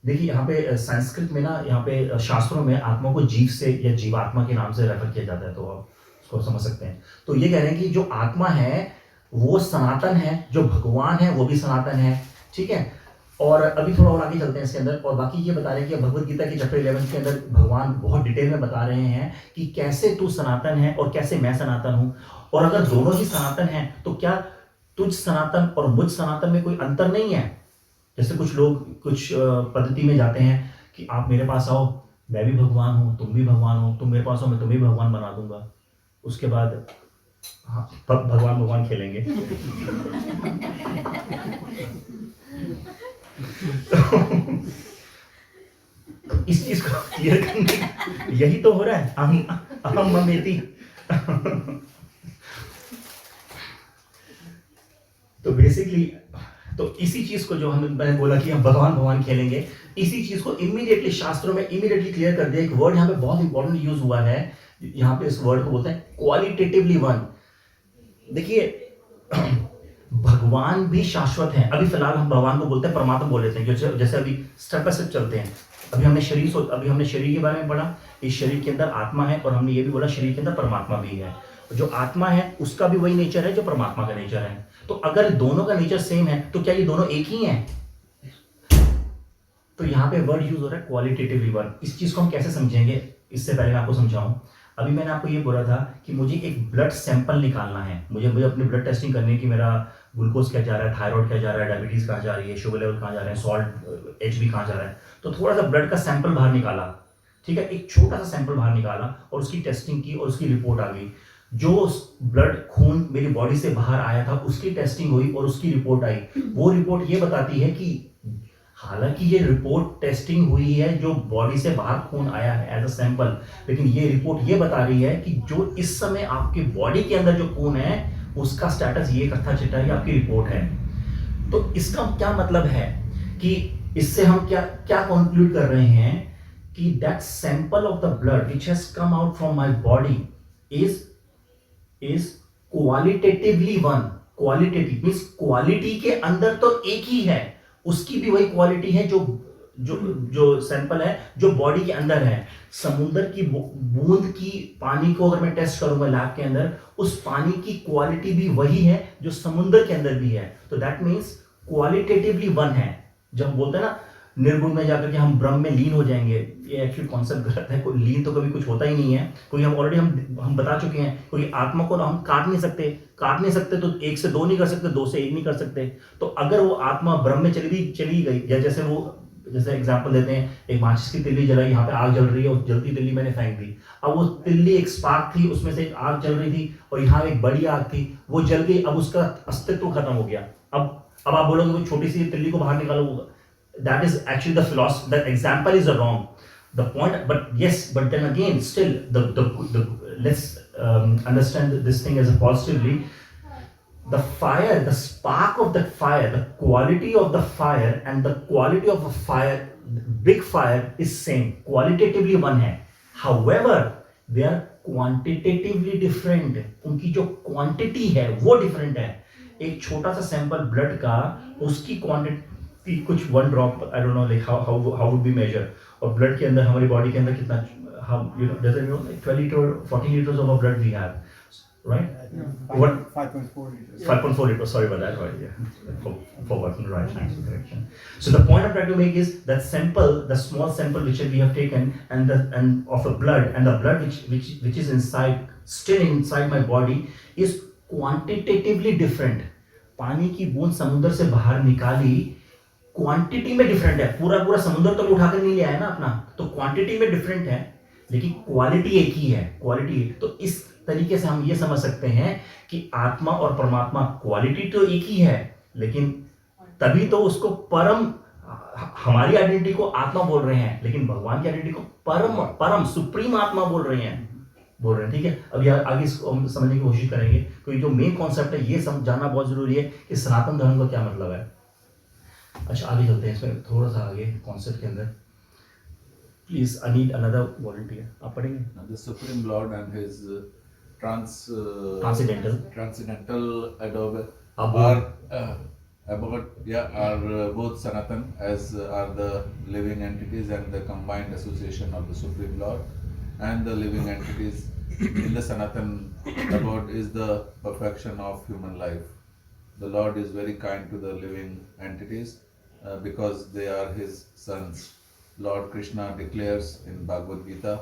देखिए यहाँ पे संस्कृत में ना, यहाँ पे शास्त्रों में आत्मा को जीव से या जीवात्मा के नाम से रेफर किया जाता है, तो आप उसको समझ सकते हैं। तो ये कह रहे हैं कि जो आत्मा है वो सनातन है, जो भगवान है वो भी सनातन है, ठीक है। और अभी थोड़ा और आगे चलते हैं इसके अंदर, और बाकी ये बता रहे हैं कि भगवत गीता के चैप्टर 11 के अंदर भगवान बहुत डिटेल में बता रहे हैं कि कैसे तू सनातन है और कैसे मैं सनातन हूँ, और अगर दोनों ही सनातन हैं तो क्या तुझ सनातन और मुझ सनातन में कोई अंतर नहीं है। जैसे कुछ लोग कुछ पद्धति में जाते हैं कि आप मेरे पास आओ, मैं भी भगवान हूँ, तुम भी भगवान हो, तुम मेरे पास आओ, मैं तुम्हें भी भगवान बना दूंगा, उसके बाद हाँ भगवान भगवान खेलेंगे। तो इस चीज को क्लियर करने, यही तो हो रहा है, अहम ममेति। तो बेसिकली तो इसी चीज को जो मैंने बोला कि हम भगवान भगवान खेलेंगे, इसी चीज को इमीडिएटली शास्त्रों में इमीडिएटली क्लियर कर दिया। एक वर्ड यहाँ पे बहुत इंपॉर्टेंट यूज हुआ है, यहाँ पे इस वर्ड को बोलते हैं क्वालिटेटिवली वन। देखिए भगवान भी शाश्वत है। अभी फिलहाल हम भगवान को बोलते हैं परमात्मा बोल लेते हैं, जैसे अभी स्टेप बाय स्टेप चलते हैं। अभी हमने शरीर के बारे में पढ़ा, इस शरीर के अंदर आत्मा है, और हमने ये भी बोला शरीर के अंदर परमात्मा भी है। जो आत्मा है उसका भी वही नेचर है जो परमात्मा का नेचर है। तो अगर दोनों का नेचर सेम है तो क्या ये दोनों एक ही हैं? तो यहाँ पे वर्ड यूज हो रहा है क्वालिटेटिवली वन। इस चीज को हम कैसे समझेंगे, इससे पहले मैं आपको समझाऊं। अभी मैंने आपको ये बोला था कि मुझे एक ब्लड सैंपल निकालना है, मुझे अपनी ब्लड टेस्टिंग करनी है कि मेरा ग्लूकोज क्या जा रहा है, थायराइड क्या जा रहा है, डायबिटीज कहाँ जा रही है, शुगर लेवल कहाँ जा रहा है, सॉल्ट HB कहाँ जा रहा है। तो थोड़ा सा ब्लड का सैंपल बाहर निकाला, ठीक है, एक छोटा सा सैंपल बाहर निकाला और उसकी टेस्टिंग की और उसकी रिपोर्ट आ गई। जो ब्लड खून मेरी बॉडी से बाहर आया था उसकी टेस्टिंग हुई और उसकी रिपोर्ट आई। वो रिपोर्ट ये बताती है कि हालांकि ये रिपोर्ट टेस्टिंग हुई है जो बॉडी से बाहर खून आया है एज अ सैंपल, लेकिन ये रिपोर्ट ये बता रही है कि जो इस समय आपके बॉडी के अंदर जो खून है उसका स्टेटस ये कथा चिट्ठा ही आपकी रिपोर्ट है। तो इसका क्या मतलब है कि इससे हम क्या कंक्लूड कर रहे हैं कि that sample of the blood which has come out from my body is qualitatively one. Qualitative means quality के अंदर तो एक ही है, उसकी भी वही क्वालिटी है जो सैंपल है जो बॉडी के अंदर है। समुद्र की बूंद की पानी को अगर मैं टेस्ट करूंगा लैब के अंदर, उस पानी की क्वालिटी भी वही है जो समुद्र के अंदर भी है। तो दैट मीन्स क्वालिटेटिवली वन है। जब बोलते हैं ना निर्गुण में जाकर के हम ब्रह्म में लीन हो जाएंगे, ये एक्चुअली कॉन्सेप्ट गलत है। कोई लीन तो कभी कुछ होता ही नहीं है, क्योंकि हम ऑलरेडी हम बता चुके हैं, क्योंकि आत्मा को हम काट नहीं सकते तो 1 से 2 नहीं कर सकते, 2 से 1 नहीं कर सकते। तो अगर वो आत्मा ब्रह्म में चली गई, या जैसे एग्जांपल देते हैं, एक माचिस की तिल्ली जलाई, यहाँ पे आग जल रही है और जलती तिल्ली मैंने फेंक दी। अब वो तिल्ली एक स्पार्क थी, उसमें से एक आग जल रही थी और यहाँ एक बड़ी आग थी, वो जल गई, अब उसका अस्तित्व खत्म हो गया। अब आप बोलोगे वो छोटी सी तिल्ली को बाहर निकालो, that is actually the philosophy, that example is wrong, the point. But then again still let's understand this thing as a positively. The fire, the spark of the fire, the quality of the fire and the quality of a fire, big fire is same, qualitatively one है। However they are quantitatively different, उनकी जो quantity है वो different है। एक छोटा सा सैंपल ब्लड का, उसकी क्वांटिटी कुछ 1 drop, I don't know like how would be measure, और ब्लड के अंदर हमारी बॉडी के अंदर कितना, हम जैसे 12 litre 14 litres of blood we have, right? 5.4 liters. 5.4 liters, sorry about that, right? Yeah, forgotten, right? Thanks for correction. So the point I'm trying to make is that sample, the small sample which we have taken, and of the blood, and the blood which is still inside my body is quantitatively different. पानी की बूंद समुद्र से बाहर निकाली, क्वांटिटी में डिफरेंट है, पूरा समुद्र तो उठाकर नहीं ले आया ना अपना, तो क्वांटिटी में डिफरेंट है लेकिन क्वालिटी एक ही है, क्वालिटी। तो इस तरीके से हम ये समझ सकते हैं कि आत्मा और परमात्मा क्वालिटी तो एक ही है, लेकिन तभी तो उसको परम, हमारी आइडेंटिटी को आत्मा बोल रहे हैं, लेकिन भगवान की आइडेंटिटी को परम सुप्रीम आत्मा बोल रहे हैं, ठीक है। अब यार आगे इसको हम समझने की कोशिश करेंगे, क्योंकि जो मेन कॉन्सेप्ट है ये जानना बहुत जरूरी है कि सनातन धर्म का क्या मतलब है। अच्छा आगे चलते हैं, इसमें थोड़ा सा आगे कॉन्सेप्ट के अंदर। Please I need another volunteer, आप पढ़ेंगे? The Supreme Lord and his Transcendental Adobe Abode. are both Sanatan, as are the living entities and the combined association of the Supreme Lord and the living entities in the Sanatan abode is the perfection of human life. The Lord is very kind to the living entities because they are his sons. Lord Krishna declares in Bhagavad Gita,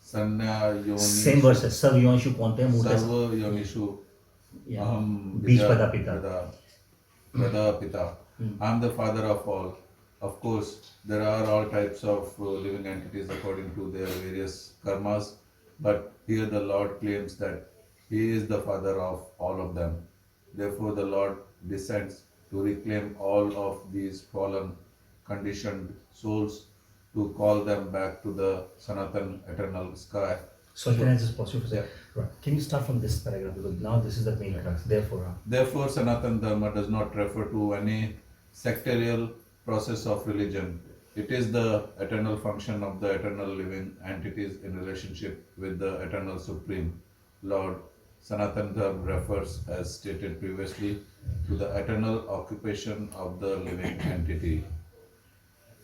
Sanya same Yoni verse है, सब योनिषु कौनते हैं मूर्त Sarva Yonishu Yeah. Aham Bij Bija Pada Pita. Vada Pita. I am the father of all. Of course, there are all types of living entities according to their various karmas, but here the Lord claims that He is the father of all of them. Therefore, the Lord descends to reclaim all of these fallen, conditioned souls to call them back to the Sanatan eternal sky. So can I just pause you for a second? Yeah. Right. Can you start from this paragraph, because now this is the main crux. Therefore, Sanatan Dharma does not refer to any sectarial process of religion. It is the eternal function of the eternal living entities in relationship with the eternal Supreme Lord. Sanatan Dharma refers, as stated previously, to the eternal occupation of the living entity.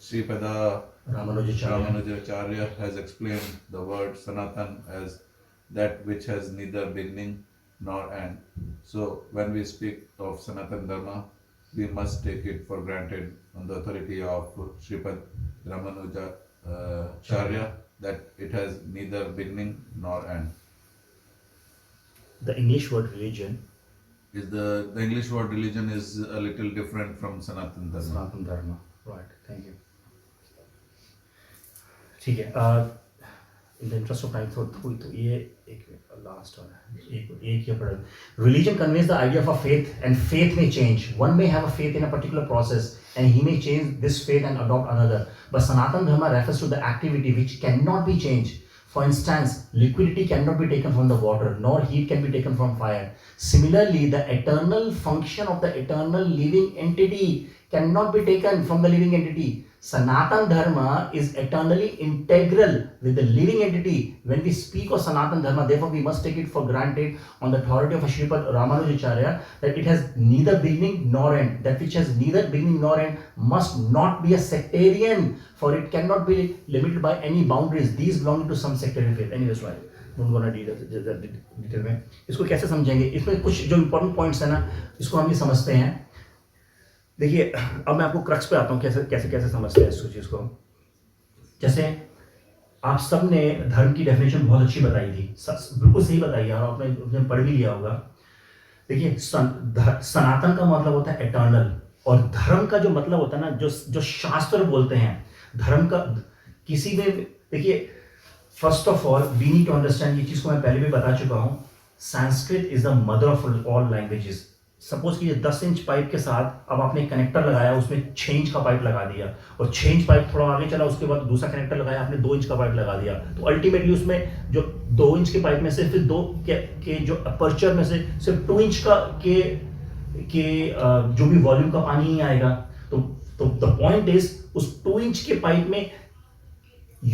Sripada Ramanujacharya has explained the word Sanatan as that which has neither beginning nor end. So, when we speak of Sanatan Dharma, we must take it for granted on the authority of Sripad Ramanujacharya that it has neither beginning nor end. The English word religion, Is the English word religion is a little different from Sanatan Dharma. Sanatan Dharma. Right. Thank you. ठीक है. In the interest of time, तो ये एक last one एक ये पढ़. Religion conveys the idea of a faith, and faith may change. One may have a faith in a particular process, and he may change this faith and adopt another. But Sanatan Dharma refers to the activity which cannot be changed. For instance, liquidity cannot be taken from the water, nor heat can be taken from fire. Similarly, the eternal function of the eternal living entity cannot be taken from the living entity. Sanatan Dharma is eternally integral with the living entity. When we speak of Sanatan Dharma, therefore we must take it for granted on the authority of Sripad Ramanujacharya that it has neither beginning nor end. That which has neither beginning nor end must not be a sectarian, for it cannot be limited by any boundaries. These belong to some sectarian faith. Anyways, right. Don't go into detail में. इसको कैसे समझेंगे? इसमें कुछ जो important points है ना, इसको हम ये समझते हैं. देखिए, अब मैं आपको क्रक्स पे आता हूँ, कैसे समझते हैं इस चीज़ को. जैसे आप सब ने धर्म की डेफिनेशन बहुत अच्छी बताई थी, बिल्कुल सही बताई है, और आपने पढ़ भी लिया होगा. देखिए, सनातन का मतलब होता है एटर्नल, और धर्म का जो मतलब होता है ना, जो शास्त्र बोलते हैं धर्म का, किसी में देखिए, first of all we need to understand, ये चीज़ को मैं पहले भी बता चुका हूँ, Sanskrit is the mother of all languages. Suppose कीजिए 10 इंच पाइप के साथ अब आपने कनेक्टर लगाया, उसमें 6 इंच का पाइप लगा दिया, और 6 इंच पाइप थोड़ा आगे चला, उसके बाद दूसरा कनेक्टर लगाया, आपने 2 इंच का पाइप लगा दिया. तो अल्टीमेटली उसमें जो 2 इंच के पाइप में से फिर 2 के जो अपर्चर में से सिर्फ 2 इंच का के जो भी वॉल्यूम का पानी ही आएगा. तो द पॉइंट इज, उस 2 इंच के पाइप में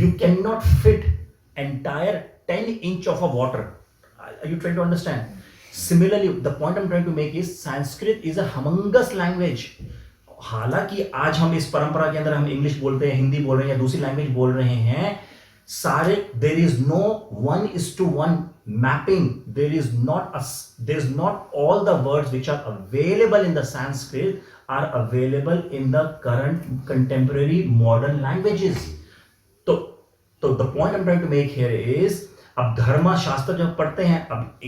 you can not fit entire 10 inch of a water. Are you trying to understand? Similarly, the point I'm trying to make is Sanskrit is a humongous language. हालांकि आज हम इस परंपरा के अंदर हम इंग्लिश बोलते हैं, हिंदी बोल रहे हैं या दूसरी लैंग्वेज बोल रहे हैं, सारे there is no 1:1 mapping. There is not all the words which are available in the Sanskrit are available in the current contemporary modern languages. तो the point I'm trying to make here is, अब धर्म शास्त्र जब पढ़ते हैं, अब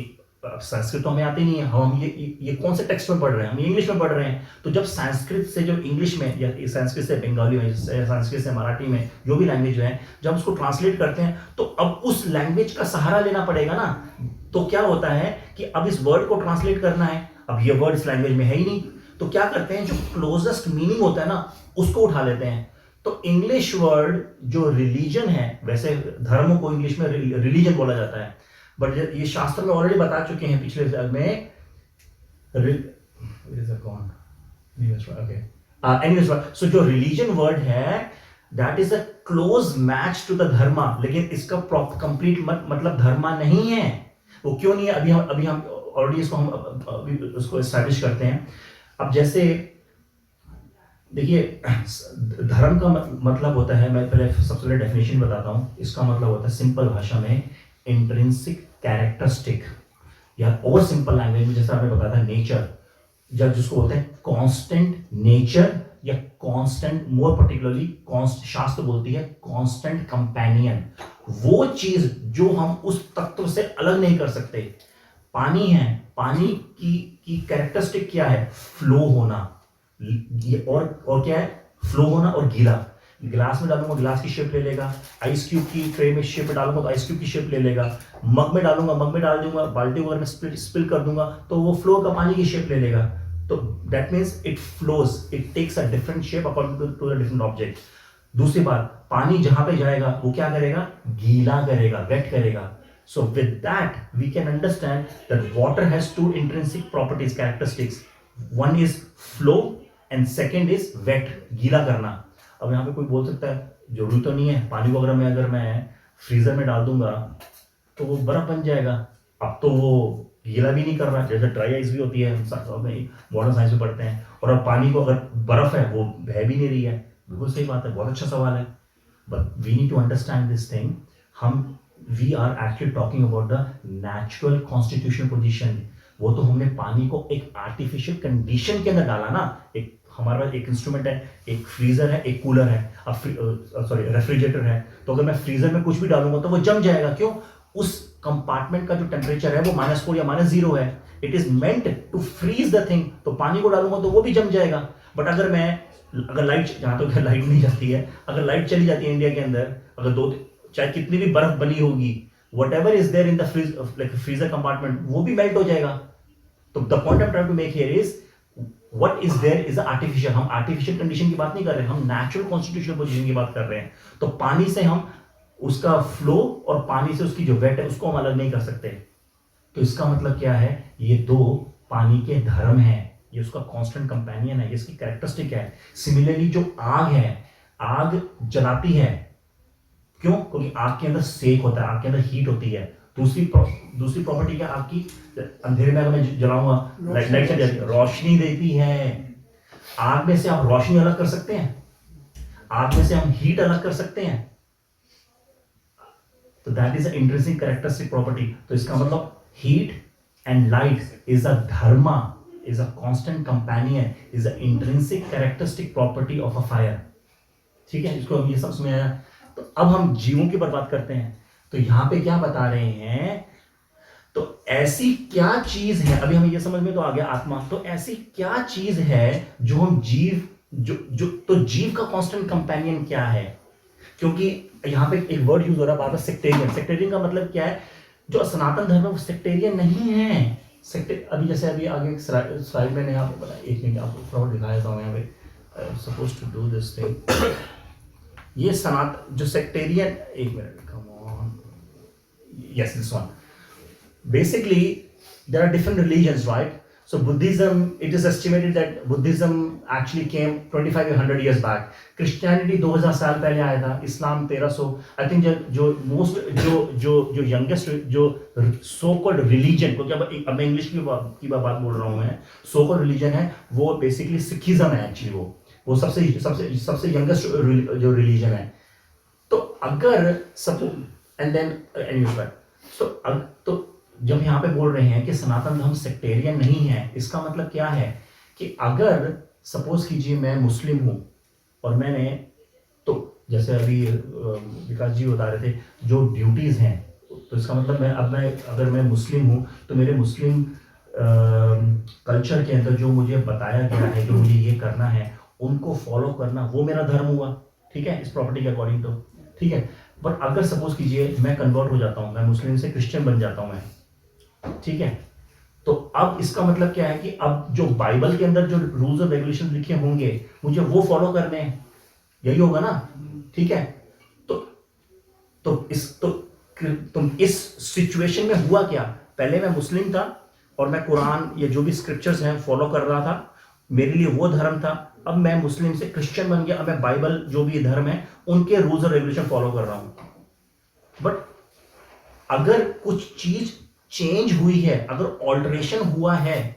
संस्कृत तो हमें आती नहीं है, हम ये कौन से टेक्स्ट में पढ़ रहे हैं, हम इंग्लिश में पढ़ रहे हैं. तो जब संस्कृत से जो इंग्लिश में, या संस्कृत से बंगाली में, संस्कृत से मराठी में, जो भी लैंग्वेज है, जब उसको ट्रांसलेट करते हैं, तो अब उस लैंग्वेज का सहारा लेना पड़ेगा ना. तो क्या होता है कि अब इस वर्ड को ट्रांसलेट करना है, अब ये वर्ड इस लैंग्वेज में है ही नहीं, तो क्या करते हैं, जो क्लोजेस्ट मीनिंग होता है ना, उसको उठा लेते हैं. तो इंग्लिश वर्ड जो रिलीजन है, वैसे धर्म को इंग्लिश में रिलीजन बोला जाता है, बट ये शास्त्र में ऑलरेडी बता चुके हैं पिछले में. सो जो रिलीजन वर्ड है, that is a close match to the dharma, लेकिन इसका कंप्लीट मतलब धर्मा नहीं है. वो क्यों नहीं है, अभी हम ऑलरेडी इसको एस्टैब्लिश करते हैं. अब जैसे देखिए, धर्म का मतलब होता है, मैं पहले सबसे पहले डेफिनेशन बताता हूँ. इसका मतलब होता है सिंपल भाषा में इंट्रिंसिक कैरेक्टरिस्टिक, या और सिंपल लैंग्वेज में जैसा आपने बताया था नेचर, जब जिसको बोलते हैं कांस्टेंट नेचर या कांस्टेंट, मोर पर्टिकुलरली शास्त्र बोलती है कांस्टेंट कंपेनियन, वो चीज जो हम उस तत्व से अलग नहीं कर सकते। पानी है, पानी की कैरेक्टरिस्टिक क्या है? फ्लो होना, और क्या है? फ्लो होना और गीला। गिलास में डालूंगा गिलास की शेप ले लेगा, आइस क्यूब की ट्रे में शेप में डालूंगा तो आइस क्यूब की शेप ले लेगा, मग में डालूंगा मग में डाल दूंगा, बाल्टी वगैरह में स्पिल कर दूंगा तो वो फ्लो का पानी की शेप ले लेगा। तो that means it flows, it takes a different shape according to the different object. दूसरी बात, पानी जहां पे जाएगा वो क्या करेगा? गीला करेगा, वेट करेगा। So with that we can understand that water has two intrinsic properties, characteristics. One is flow and second is wet, गीला करना। अब यहाँ पे कोई बोल सकता है जरूरी तो नहीं है, पानी को अगर मैं फ्रीजर में डाल दूंगा तो वो बर्फ बन जाएगा। अब तो वो गीला भी नहीं कर रहा, जैसे ड्राई आइस भी होती है, मॉडर्न साइंस में पढ़ते हैं। और अब पानी को अगर बर्फ है वो बह भी नहीं रही है। बिल्कुल सही बात है, बहुत अच्छा सवाल है। But we need to understand this thing. We are actually talking about the natural constitutional position. वो तो हमने पानी को एक आर्टिफिशियल कंडीशन के अंदर डाला ना। एक हमारे पास एक इंस्ट्रूमेंट है, एक फ्रीजर है, एक कूलर है, अब रेफ्रिजरेटर है। तो अगर मैं फ्रीजर में कुछ भी डालूंगा तो वो जम जाएगा। क्यों? उस कंपार्टमेंट का जो टेम्परेचर है वो -4 या -0 है। It is meant to freeze the thing. तो पानी को डालूंगा तो वो भी जम जाएगा। बट अगर लाइट, जहां तो लाइट नहीं जाती है, अगर लाइट चली जाती है इंडिया के अंदर, अगर चाहे कितनी भी बर्फ बनी होगी, whatever is there in the freezer compartment, वो भी मेल्ट हो जाएगा। तो the point I'm trying to make here is what is there is artificial. हम artificial condition की बात नहीं कर रहे, हम natural constitutional position की बात कर रहे हैं। तो पानी से हम उसका फ्लो और पानी से उसकी जो वेट है उसको हम अलग नहीं कर सकते। तो इसका मतलब क्या है? ये दो पानी के धर्म है, ये उसका कांस्टेंट कंपेनियन है, ये इसकी कैरेक्टरिस्टिक है। सिमिलरली जो आग है, आग जलाती है, क्यों? क्योंकि आग के अंदर सेक होता है, आग के अंदर हीट होती है। दूसरी प्रॉपर्टी क्या आग की? अंधेरे में अगर मैं जलाऊंगा लाइट चल जाती है, रोशनी देती है। आग में से आप रोशनी अलग कर सकते हैं, आग में से हम हीट अलग कर सकते हैं। तो that is a interesting characteristic property. तो इसका मतलब heat and light is a Dharma, is a constant companion, is a intrinsic characteristic property of a fire. ठीक है, इसको हम ये सब समझ आया। तो अब हम जीवों की बात करते हैं। तो यहां पे क्या बता रहे हैं? तो ऐसी क्या चीज है, अभी हमें ये समझ में तो आ गया आत्मा, तो ऐसी क्या चीज है जो हम तो जीव का कांस्टेंट कंपेनियन क्या है? क्योंकि यहां पे एक वर्ड यूज हो रहा है बार-बार, सेक्टेरियन। सेक्टेरियन का मतलब क्या है? जो सनातन धर्म है वो सेक्टेरियन नहीं है। अभी जैसे अभी आगे स्लाइड में यहाँ पे बताया, एक मिनट आपको थोड़ा दिखाया था यहाँ पे, suppose to do this thing. ये सनातन जो सेक्टेरियन, एक minute, come on, yes this one. Basically there are different religions, right? So Buddhism, it is estimated that Buddhism actually came 25 या 100 years बैक। क्रिश्चियनिटी 2000 साल पहले आया था, इस्लाम 1300। आई थिंक जो यंगेस्ट जो सो कॉल्ड रिलीजन, क्योंकि अब मैं इंग्लिश की बात बोल रहा हूँ, मैं सो कॉल्ड रिलीजन है वो बेसिकली सिखिज्म है। एक्चुअली वो सबसे यंगेस्ट जो रिलीजन है। तो अगर सपोज एंड देन एनीवे, तो जब यहाँ पे बोल रहे हैं कि सनातन धर्म सेक्टेरियन नहीं है, इसका मतलब क्या है? कि अगर सपोज कीजिए मैं मुस्लिम हूँ और मैंने, तो जैसे अभी विकास जी बता रहे थे जो ड्यूटीज हैं, तो इसका मतलब अगर मैं मुस्लिम हूँ तो मेरे मुस्लिम कल्चर के अंदर जो मुझे बताया गया है, जो मुझे ये करना है, उनको फॉलो करना, वो मेरा धर्म हुआ। ठीक है, इस प्रॉपर्टी के अकॉर्डिंग तो ठीक है। बट अगर सपोज कीजिए मैं कन्वर्ट हो जाता हूँ, मैं मुस्लिम से क्रिश्चियन बन जाता हूँ मैं, ठीक है, तो अब इसका मतलब क्या है कि अब जो बाइबल के अंदर जो रूल्स और रेगुलेशन लिखे होंगे मुझे वो फॉलो करने हैं, यही होगा ना? ठीक है, तो इस सिचुएशन में हुआ क्या? पहले मैं मुस्लिम था और मैं कुरान या जो भी स्क्रिप्चर्स हैं फॉलो कर रहा था, मेरे लिए वो धर्म था। अब मैं मुस्लिम से क्रिश्चियन बन गया, अब मैं बाइबल जो भी धर्म है उनके रूल्स और रेगुलेशन फॉलो कर रहा हूं। बट अगर कुछ चीज चेंज हुई है, अगर ऑल्टरेशन हुआ है,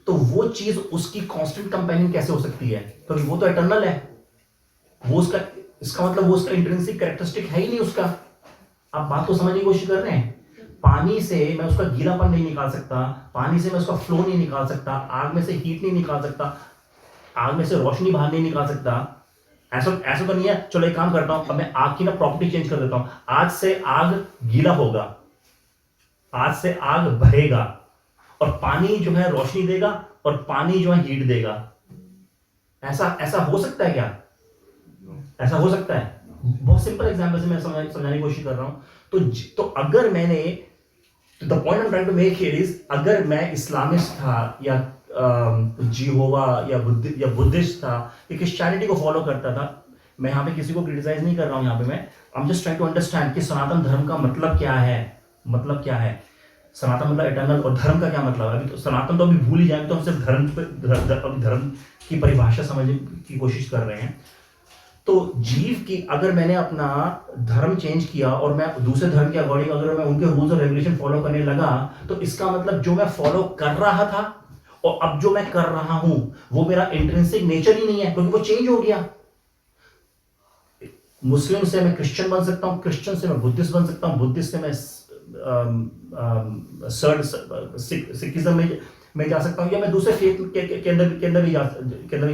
तो वो चीज उसकी कांस्टेंट कंपेनियन कैसे हो सकती है? क्योंकि वो तो इटर्नल है, वो उसका, इसका मतलब वो उसका इंट्रिंसिक कैरेक्टरिस्टिक है ही नहीं उसका। आप बात को समझने की कोशिश कर रहे हैं? पानी से मैं उसका गीलापन नहीं निकाल सकता, पानी से मैं उसका फ्लो नहीं निकाल सकता, आग में से हीट नहीं निकाल सकता। आग में से रोशनी बाहर नहीं निकाल सकता, ऐसा ऐसा तो नहीं है चलो एक काम करता हूं, अब मैं आग की ना प्रॉपर्टी चेंज कर देता हूं, आज से आग गीला होगा, आज से आग भरेगा, और पानी जो है रोशनी देगा और पानी जो है हीट देगा। ऐसा ऐसा हो सकता है क्या? ऐसा हो सकता है? बहुत सिंपल एग्जांपल से मैं समझाने की कोशिश कर रहा हूं। तो अगर मैंने, the point I am trying to make here is, अगर मैं इस्लामिस्ट था या जिहोवा या बुद्धिस्ट था या क्रिश्चियनिटी को फॉलो करता था, मैं यहाँ पे किसी को क्रिटिसाइज नहीं कर रहा हूँ, यहाँ पे मैं I am just trying to understand कि सनातन धर्म का मतलब क्या है। मतलब क्या है सनातन? मतलब इटर्नल, और धर्म का क्या मतलब है? अभी तो सनातन तो अभी भूल ही जाएंगे, तो हम सिर्फ धर्म की परिभाषा समझने की कोशिश कर रहे हैं। तो जीव की, अगर मैंने अपना धर्म चेंज किया और मैं दूसरे धर्म के अकॉर्डिंग अगर मैं उनके रूल्स और रेगुलेशन फॉलो करने लगा, तो इसका मतलब जो मैं फॉलो कर रहा था और अब जो मैं कर रहा हूं वो मेरा इंट्रिंसिक नेचर ही नहीं है, क्योंकि वो चेंज हो गया। मुस्लिम से मैं क्रिश्चियन बन सकता हूं, क्रिश्चियन से मैं बुद्धिस्ट बन सकता हूं, बुद्धिस्ट से मैं सिखिज्म में जा सकता हूं, या मैं दूसरे फेथ के अंदर भी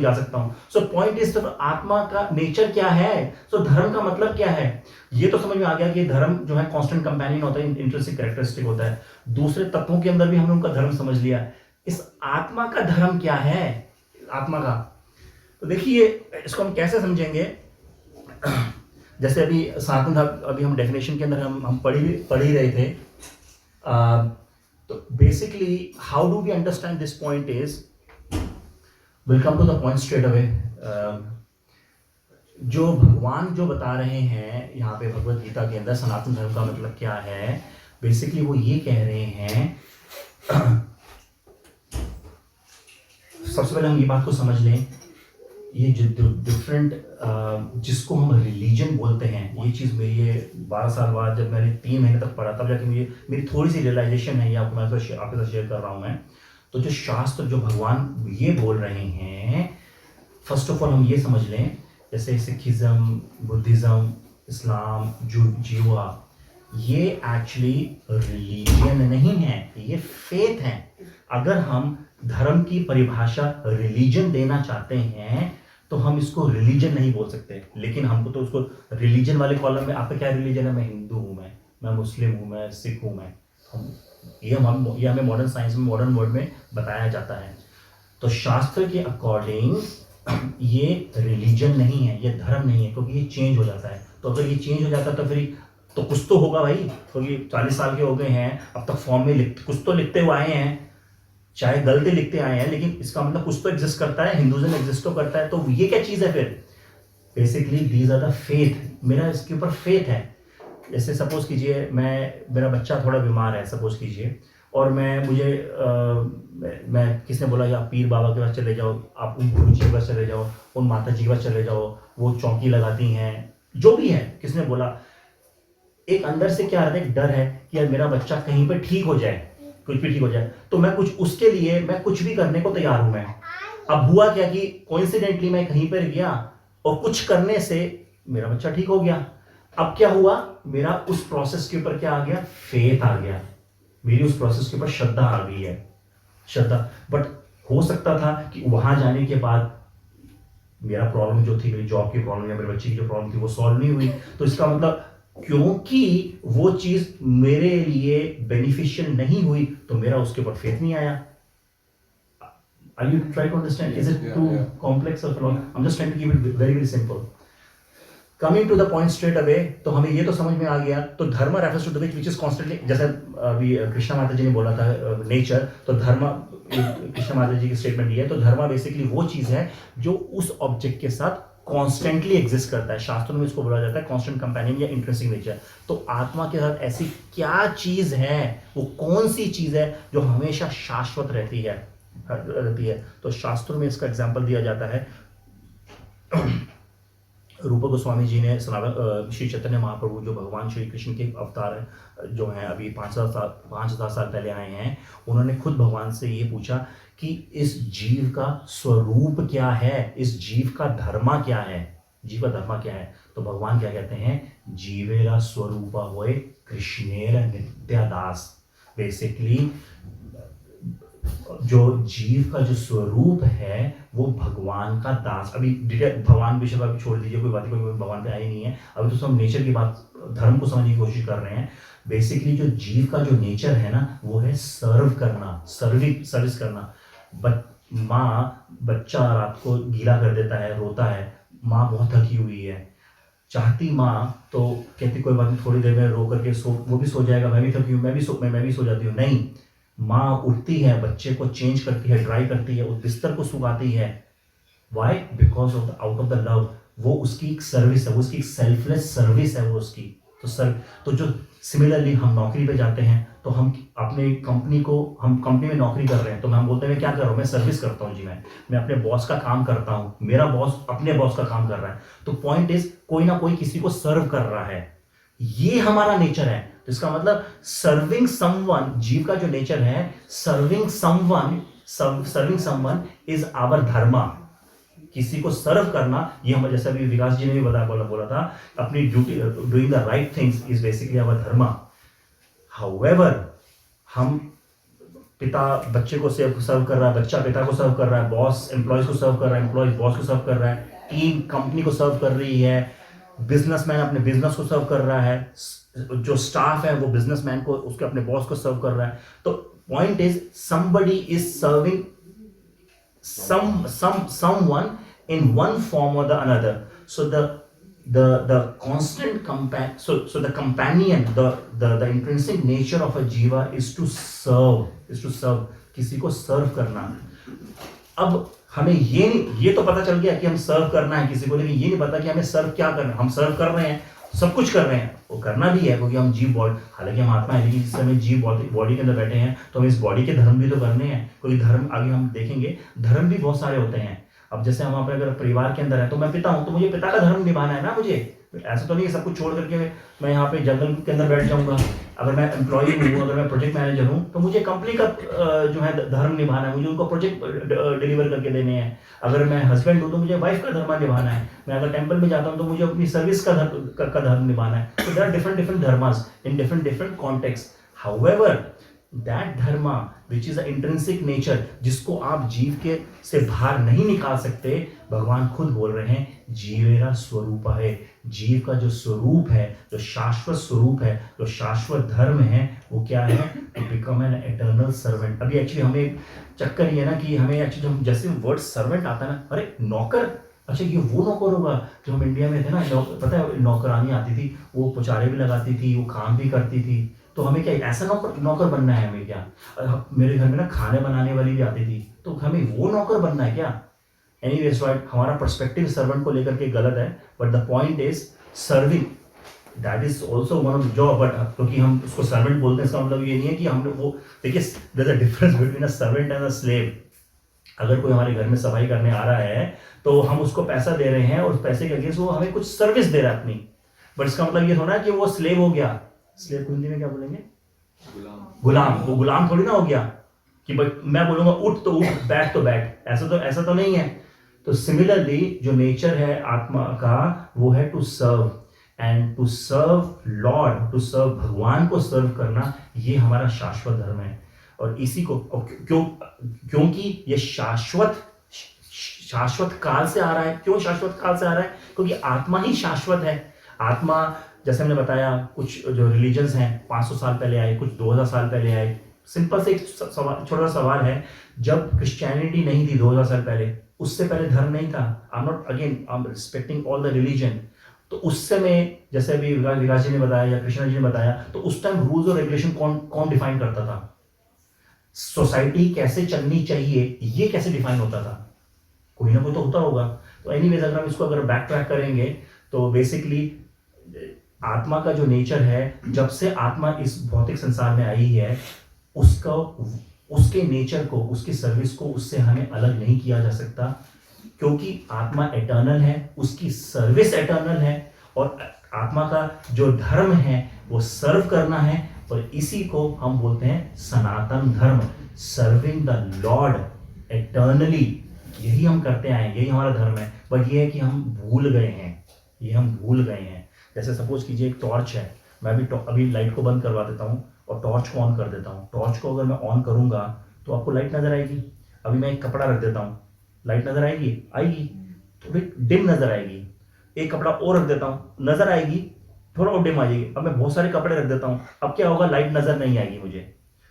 जा सकता हूं। सो पॉइंट इज, तो आत्मा का नेचर क्या है? सो धर्म का मतलब क्या है? ये तो समझ में आ गया कि धर्म जो है कांस्टेंट कंपेनियन होता है, इंट्रिंसिक कैरेक्टरिस्टिक होता है। दूसरे तत्वों के अंदर भी हमने उनका धर्म समझ लिया। इस आत्मा का धर्म क्या है? आत्मा का, तो देखिए इसको हम कैसे समझेंगे। जैसे अभी सनातन धर्म, अभी हम डेफिनेशन के अंदर हम पढ़ ही रहे थे। तो basically how do we understand this point is, will come to the point straight away. जो भगवान जो बता रहे हैं यहाँ पे भगवत गीता के अंदर सनातन धर्म का मतलब क्या है, बेसिकली वो ये कह रहे हैं। सबसे पहले हम ये बात को समझ लें, ये जो डिफरेंट जिसको हम रिलीजन बोलते हैं, ये चीज़ मेरी ये 12 साल बाद जब मैंने 3 महीने तक पढ़ा, तब जाके मेरी थोड़ी सी रियलाइजेशन है, ये आपको मैं आपके साथ शेयर कर रहा हूँ मैं। तो जो शास्त्र, जो भगवान ये बोल रहे हैं, फर्स्ट ऑफ ऑल हम ये समझ लें, जैसे सिखिज्म, बुद्धिज़्म, इस्लाम, जियोवा, ये एक्चुअली रिलीजन नहीं है, ये फेथ है। अगर हम धर्म की परिभाषा रिलीजन देना चाहते हैं तो हम इसको रिलीजन नहीं बोल सकते, लेकिन हमको तो उसको रिलीजन वाले कॉलम में, आपका क्या रिलीजन है? मैं हिंदू हूँ, मैं मुस्लिम हूँ, मैं सिख हूँ, ये हमें मॉडर्न साइंस में, मॉडर्न वर्ड में बताया जाता है। तो शास्त्र के अकॉर्डिंग ये रिलीजन नहीं है, ये धर्म नहीं है, क्योंकि ये चेंज हो जाता है। तो अगर ये चेंज हो जाता है तो फिर तो कुछ तो होगा भाई, क्योंकि 40 साल के हो गए हैं, अब तक फॉर्म में कुछ तो लिखते हुए आए हैं, चाहे गलती लिखते आए हैं, लेकिन इसका मतलब कुछ तो एग्जिस्ट करता है, हिंदुइज्म एग्जिस्ट तो करता है। तो ये क्या चीज़ है फिर? Basically these are the faith. मेरा इसके ऊपर फेथ है। जैसे सपोज कीजिए मेरा बच्चा थोड़ा बीमार है, सपोज कीजिए, और मैं किसने बोला कि आप पीर बाबा के पास चले जाओ, आप उन गुरु जी के पास चले जाओ, उन माता जी के पास चले जाओ, वो चौकी लगाती हैं, जो भी है, किसने बोला? एक अंदर से क्या रहता है, एक डर है कि यार मेरा बच्चा कहीं पर ठीक हो जाए, कुछ भी ठीक हो जाए, तो मैं कुछ उसके लिए मैं कुछ भी करने को तैयार हूं मैं। अब हुआ क्या कि कोइंसिडेंटली मैं कहीं पर गया और कुछ करने से मेरा बच्चा ठीक हो गया। अब क्या हुआ, मेरा उस प्रोसेस के ऊपर क्या आ गया? फेथ आ गया, मेरी उस प्रोसेस के ऊपर श्रद्धा आ गई है, श्रद्धा। बट हो सकता था कि वहां जाने के बाद मेरा प्रॉब्लम जो थी, मेरी जॉब की प्रॉब्लम या मेरे बच्चे की जो प्रॉब्लम थी वो सॉल्व नहीं हुई। तो इसका मतलब क्योंकि वो चीज मेरे लिए बेनिफिशियल नहीं हुई तो मेरा उसके ऊपर फेथ नहीं आया। Are you trying to understand? Is it too complex or long? I'm just trying to keep it very simple. Coming to the point straight away, तो हमें ये तो समझ में आ गया। तो dharma refers to the which is constantly, जैसे अभी कृष्णा माता जी ने बोला था नेचर, तो धर्म, कृष्णा माता जी की स्टेटमेंट ये है, तो धर्म बेसिकली वो चीज है जो उस ऑब्जेक्ट के साथ कॉन्स्टेंटली एग्जिस्ट करता है। शास्त्रों में इसको बोला जाता है कॉन्स्टेंट कंपेनियन या इंट्रिंसिक नेचर। तो आत्मा के साथ ऐसी क्या चीज है, वो कौन सी चीज है जो हमेशा शाश्वत रहती है? तो शास्त्रों में इसका एग्जाम्पल दिया जाता है। रूप गोस्वामी जी ने श्री चैतन्य महाप्रभु, जो भगवान श्री कृष्ण के अवतार जो हैं, अभी 5000 साल पहले आए हैं, उन्होंने खुद भगवान से ये पूछा कि इस जीव का स्वरूप क्या है, इस जीव का धर्मा क्या है, जीव का धर्मा क्या है? तो भगवान क्या कहते हैं? जीवेरा स्वरूपा होए कृष्णेर नित्यादास। बेसिकली जो जीव का जो स्वरूप है वो भगवान का दास। अभी डिटेल भगवान विषय पर छोड़ दीजिए, कोई बात नहीं, कोई भगवान पे आई नहीं है। अभी तो हम नेचर की बात, धर्म को समझने की कोशिश कर रहे हैं। बेसिकली जो जीव का जो नेचर है ना वो है सर्व करना, सर्विस करना। माँ बच्चा रात को गीला कर देता है, रोता है, माँ बहुत थकी हुई है, चाहती माँ तो कहती कोई बात नहीं, थोड़ी देर में रो करके सो, वो भी सो जाएगा, मैं भी थकी हूँ, मैं भी सो जाती हूँ। नहीं, माँ उठती है, बच्चे को चेंज करती है, ड्राई करती है, उस बिस्तर को सुखाती है। Why? Because of out of the love. वो उसकी एक सर्विस है, वो उसकी एक सेल्फलेस सर्विस है वो उसकी। तो जो सिमिलरली हम नौकरी पे जाते हैं तो हम अपने कंपनी में नौकरी कर रहे हैं तो हम बोलते हैं मैं क्या कर रहा हूँ, मैं सर्विस करता हूँ जी, मैं अपने बॉस का काम करता हूँ, मेरा बॉस अपने बॉस का काम कर रहा है। तो पॉइंट इज कोई ना कोई किसी को सर्व कर रहा है, ये हमारा नेचर है। तो इसका मतलब सर्विंग समवन, जीव का जो नेचर है सर्विंग समवन इज आवर धर्मा। किसी को सर्व करना, ये हम जैसे अभी विकास जी ने भी बोला था, अपनी duty, doing the right things is basically our dharma. However हम पिता बच्चे को सर्व कर रहा है, बच्चा पिता को सर्व कर रहा है, बॉस एम्प्लॉयज को सर्व कर रहा है, एम्प्लॉयज बॉस को सर्व कर रहा है, टीम कंपनी को सर्व कर रही है, बिजनेसमैन अपने बिजनेस को सर्व कर रहा है, जो स्टाफ है वो बिजनेसमैन को, उसके अपने बॉस को सर्व कर रहा है। तो point is somebody is serving someone in one form or the another. So the constant the companion, the intrinsic nature of a jiva is to serve, किसी को सर्व करना। अब हमें ये तो पता चल गया कि हम सर्व करना है किसी को, लेकिन ये नहीं पता कि हमें सर्व क्या करना है। हम सर्व कर रहे हैं, सब कुछ कर रहे हैं, वो करना भी है क्योंकि हम जीव बॉडी, हालांकि हम आत्मा है, लेकिन जिस समय जीव बॉडी के अंदर बैठे हैं तो हम इस बॉडी के धर्म भी तो करने हैं। क्योंकि धर्म आगे हम देखेंगे, धर्म भी बहुत सारे होते हैं। अब जैसे हम अपने अगर परिवार के अंदर है तो मैं पिता हूं तो मुझे पिता का धर्म निभाना है ना। मुझे ऐसा तो नहीं है सब कुछ छोड़ करके मैं यहाँ पे जंगल के अंदर बैठ जाऊंगा। अगर मैं एम्प्लॉई हूँ, अगर मैं प्रोजेक्ट मैनेजर हूँ तो मुझे कंपनी का जो है धर्म निभाना है, मुझे उनको प्रोजेक्ट डिलीवर करके देने हैं। अगर मैं हस्बैंड हूँ तो मुझे वाइफ का धर्म निभाना है। मैं अगर टेम्पल में जाता हूँ तो मुझे अपनी सर्विस का धर्म निभाना है। तो there are different dharmas in different context. However that dharma which is a intrinsic nature, जिसको आप जीव के से बाहर नहीं निकाल सकते, भगवान खुद बोल रहे हैं जीवेरा स्वरूप है। जीव का जो स्वरूप है, जो शाश्वत स्वरूप है, जो शाश्वत धर्म है, वो क्या है? To become an eternal servant. अभी एक्चुअली हमें चक्कर ये है ना कि हमें एक्चुअली जैसे वर्ड सर्वेंट आता है ना, अरे नौकर, अच्छा ये वो नौकर होगा जो हम इंडिया में थे ना, पता है नौकरानी आती थी, वो पुचारे भी लगाती थी, वो काम भी करती थी। तो हमें क्या ऐसा नौकर बनना है? हमें क्या, मेरे घर में ना खाने बनाने वाली भी आती थी, तो हमें वो नौकर बनना है क्या? एनीवेज राइट, हमारा पर्सपेक्टिव सर्वेंट को लेकर के गलत है, but the point is serving, that is also one of the job. But क्योंकि हम उसको सर्वेंट बोलते हैं, इसका मतलब ये नहीं है कि हम लोग वो, देखिए there is a difference between a servant and a slave. अगर कोई हमारे घर में सफाई करने आ रहा है तो हम उसको पैसा दे रहे हैं और उस पैसे के अगेंस्ट वो हमें कुछ सर्विस दे रहा है अपनी, बट इसका मतलब ये थोड़ा कि वो स्लेव हो गया। स्लेव को हिंदी में क्या बोलेंगे? गुलाम। वो गुलाम थोड़ी ना हो गया कि मैं बोलूंगा उठ तो उठ, बैठ तो बैठ, ऐसा तो नहीं है। तो सिमिलरली जो नेचर है आत्मा का वो है to serve, and to serve lord, to serve भगवान को सर्व करना, ये हमारा शाश्वत धर्म है। और इसी को क्योंकि ये शाश्वत काल से आ रहा है। क्यों शाश्वत काल से आ रहा है? क्योंकि आत्मा ही शाश्वत है। आत्मा, जैसे हमने बताया, कुछ जो रिलीजन्स हैं 500 साल पहले आए, कुछ 2000 साल पहले आए। सिंपल से एक छोटा सा सवाल है, जब क्रिश्चियनिटी नहीं थी 2000 साल पहले, उससे पहले धर्म नहीं था। I am respecting all the religion. तो उस समय जैसे अभी विकास जी ने बताया या कृष्णा जी ने बताया, तो उस टाइम रूल्स और रेगुलेशन कौन डिफाइन करता था? सोसाइटी कैसे चलनी चाहिए ये कैसे डिफाइन होता था? कोई ना कोई तो होता होगा। तो एनीवेज अगर हम इसको बैक ट्रैक करेंगे तो बेसिकली आत्मा का जो नेचर है, जब से आत्मा इस भौतिक संसार में आई है, उसके नेचर को, उसकी सर्विस को उससे हमें अलग नहीं किया जा सकता, क्योंकि आत्मा एटर्नल है, उसकी सर्विस एटर्नल है, और आत्मा का जो धर्म है वो सर्व करना है। और इसी को हम बोलते हैं सनातन धर्म, सर्विंग द लॉर्ड एटर्नली। यही हम करते आए, यही हमारा धर्म है। बट ये है कि हम भूल गए हैं। जैसे सपोज कीजिए एक टॉर्च है, मैं अभी लाइट को बंद करवा देता हूँ और टॉर्च को ऑन कर देता हूँ। टॉर्च को अगर मैं ऑन करूँगा तो आपको लाइट नजर आएगी। अभी मैं एक कपड़ा रख देता हूँ, लाइट नजर आएगी, आएगी, थोड़ी डिम नजर आएगी। एक कपड़ा और रख देता हूँ, नजर आएगी, थोड़ा और डिम आ जाएगी। अब मैं बहुत सारे कपड़े रख देता हूँ, अब क्या होगा, लाइट नजर नहीं आएगी मुझे।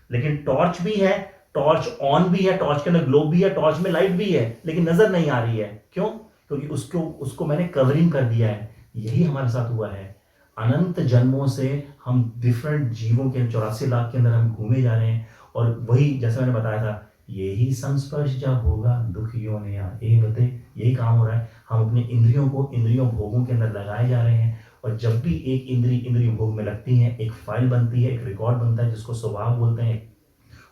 लेकिन टॉर्च भी है, टॉर्च ऑन भी है, टॉर्च के अंदर ग्लोब भी है, टॉर्च में लाइट भी है, लेकिन नजर नहीं आ रही है। क्यों? क्योंकि उसको मैंने कवरिंग कर दिया है। यही हमारे साथ हुआ है। अनंत जन्मों से हम डिफरेंट जीवों के 84 लाख के अंदर हम घूमे जा रहे हैं, और वही जैसे मैंने बताया था, यही संस्पर्श जब होगा दुख योनि एवते, यही काम हो रहा है। हम अपने इंद्रियों को इंद्रियों भोगों के अंदर लगाए जा रहे हैं, और जब भी एक इंद्रिय भोग में लगती है, एक फाइल बनती है, एक रिकॉर्ड बनता है जिसको स्वभाव बोलते हैं।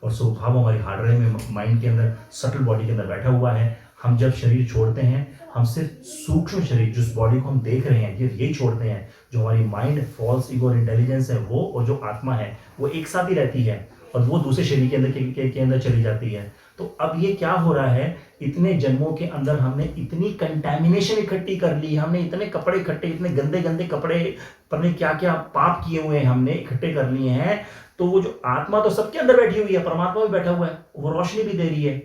और स्वभाव हमारी हार्डवेयर में, माइंड के अंदर, सटल बॉडी के अंदर बैठा हुआ है। हम जब शरीर छोड़ते हैं, हम सिर्फ सूक्ष्म शरीर, जिस बॉडी को हम देख रहे हैं, यही छोड़ते हैं। जो हमारी माइंड, फॉल्स ईगो और इंटेलिजेंस है वो, और जो आत्मा है वो एक साथ ही रहती है, और वो दूसरे शरीर के अंदर चली जाती है। तो अब ये क्या हो रहा है, इतने जन्मों के अंदर हमने इतनी कंटेमिनेशन इकट्ठी कर ली, हमने इतने कपड़े इकट्ठे, इतने गंदे गंदे कपड़े, पता क्या क्या पाप किए हुए हैं हमने इकट्ठे कर लिए हैं। तो वो जो आत्मा तो सबके अंदर बैठी हुई है, परमात्मा भी बैठा हुआ है, वो रोशनी भी दे रही है।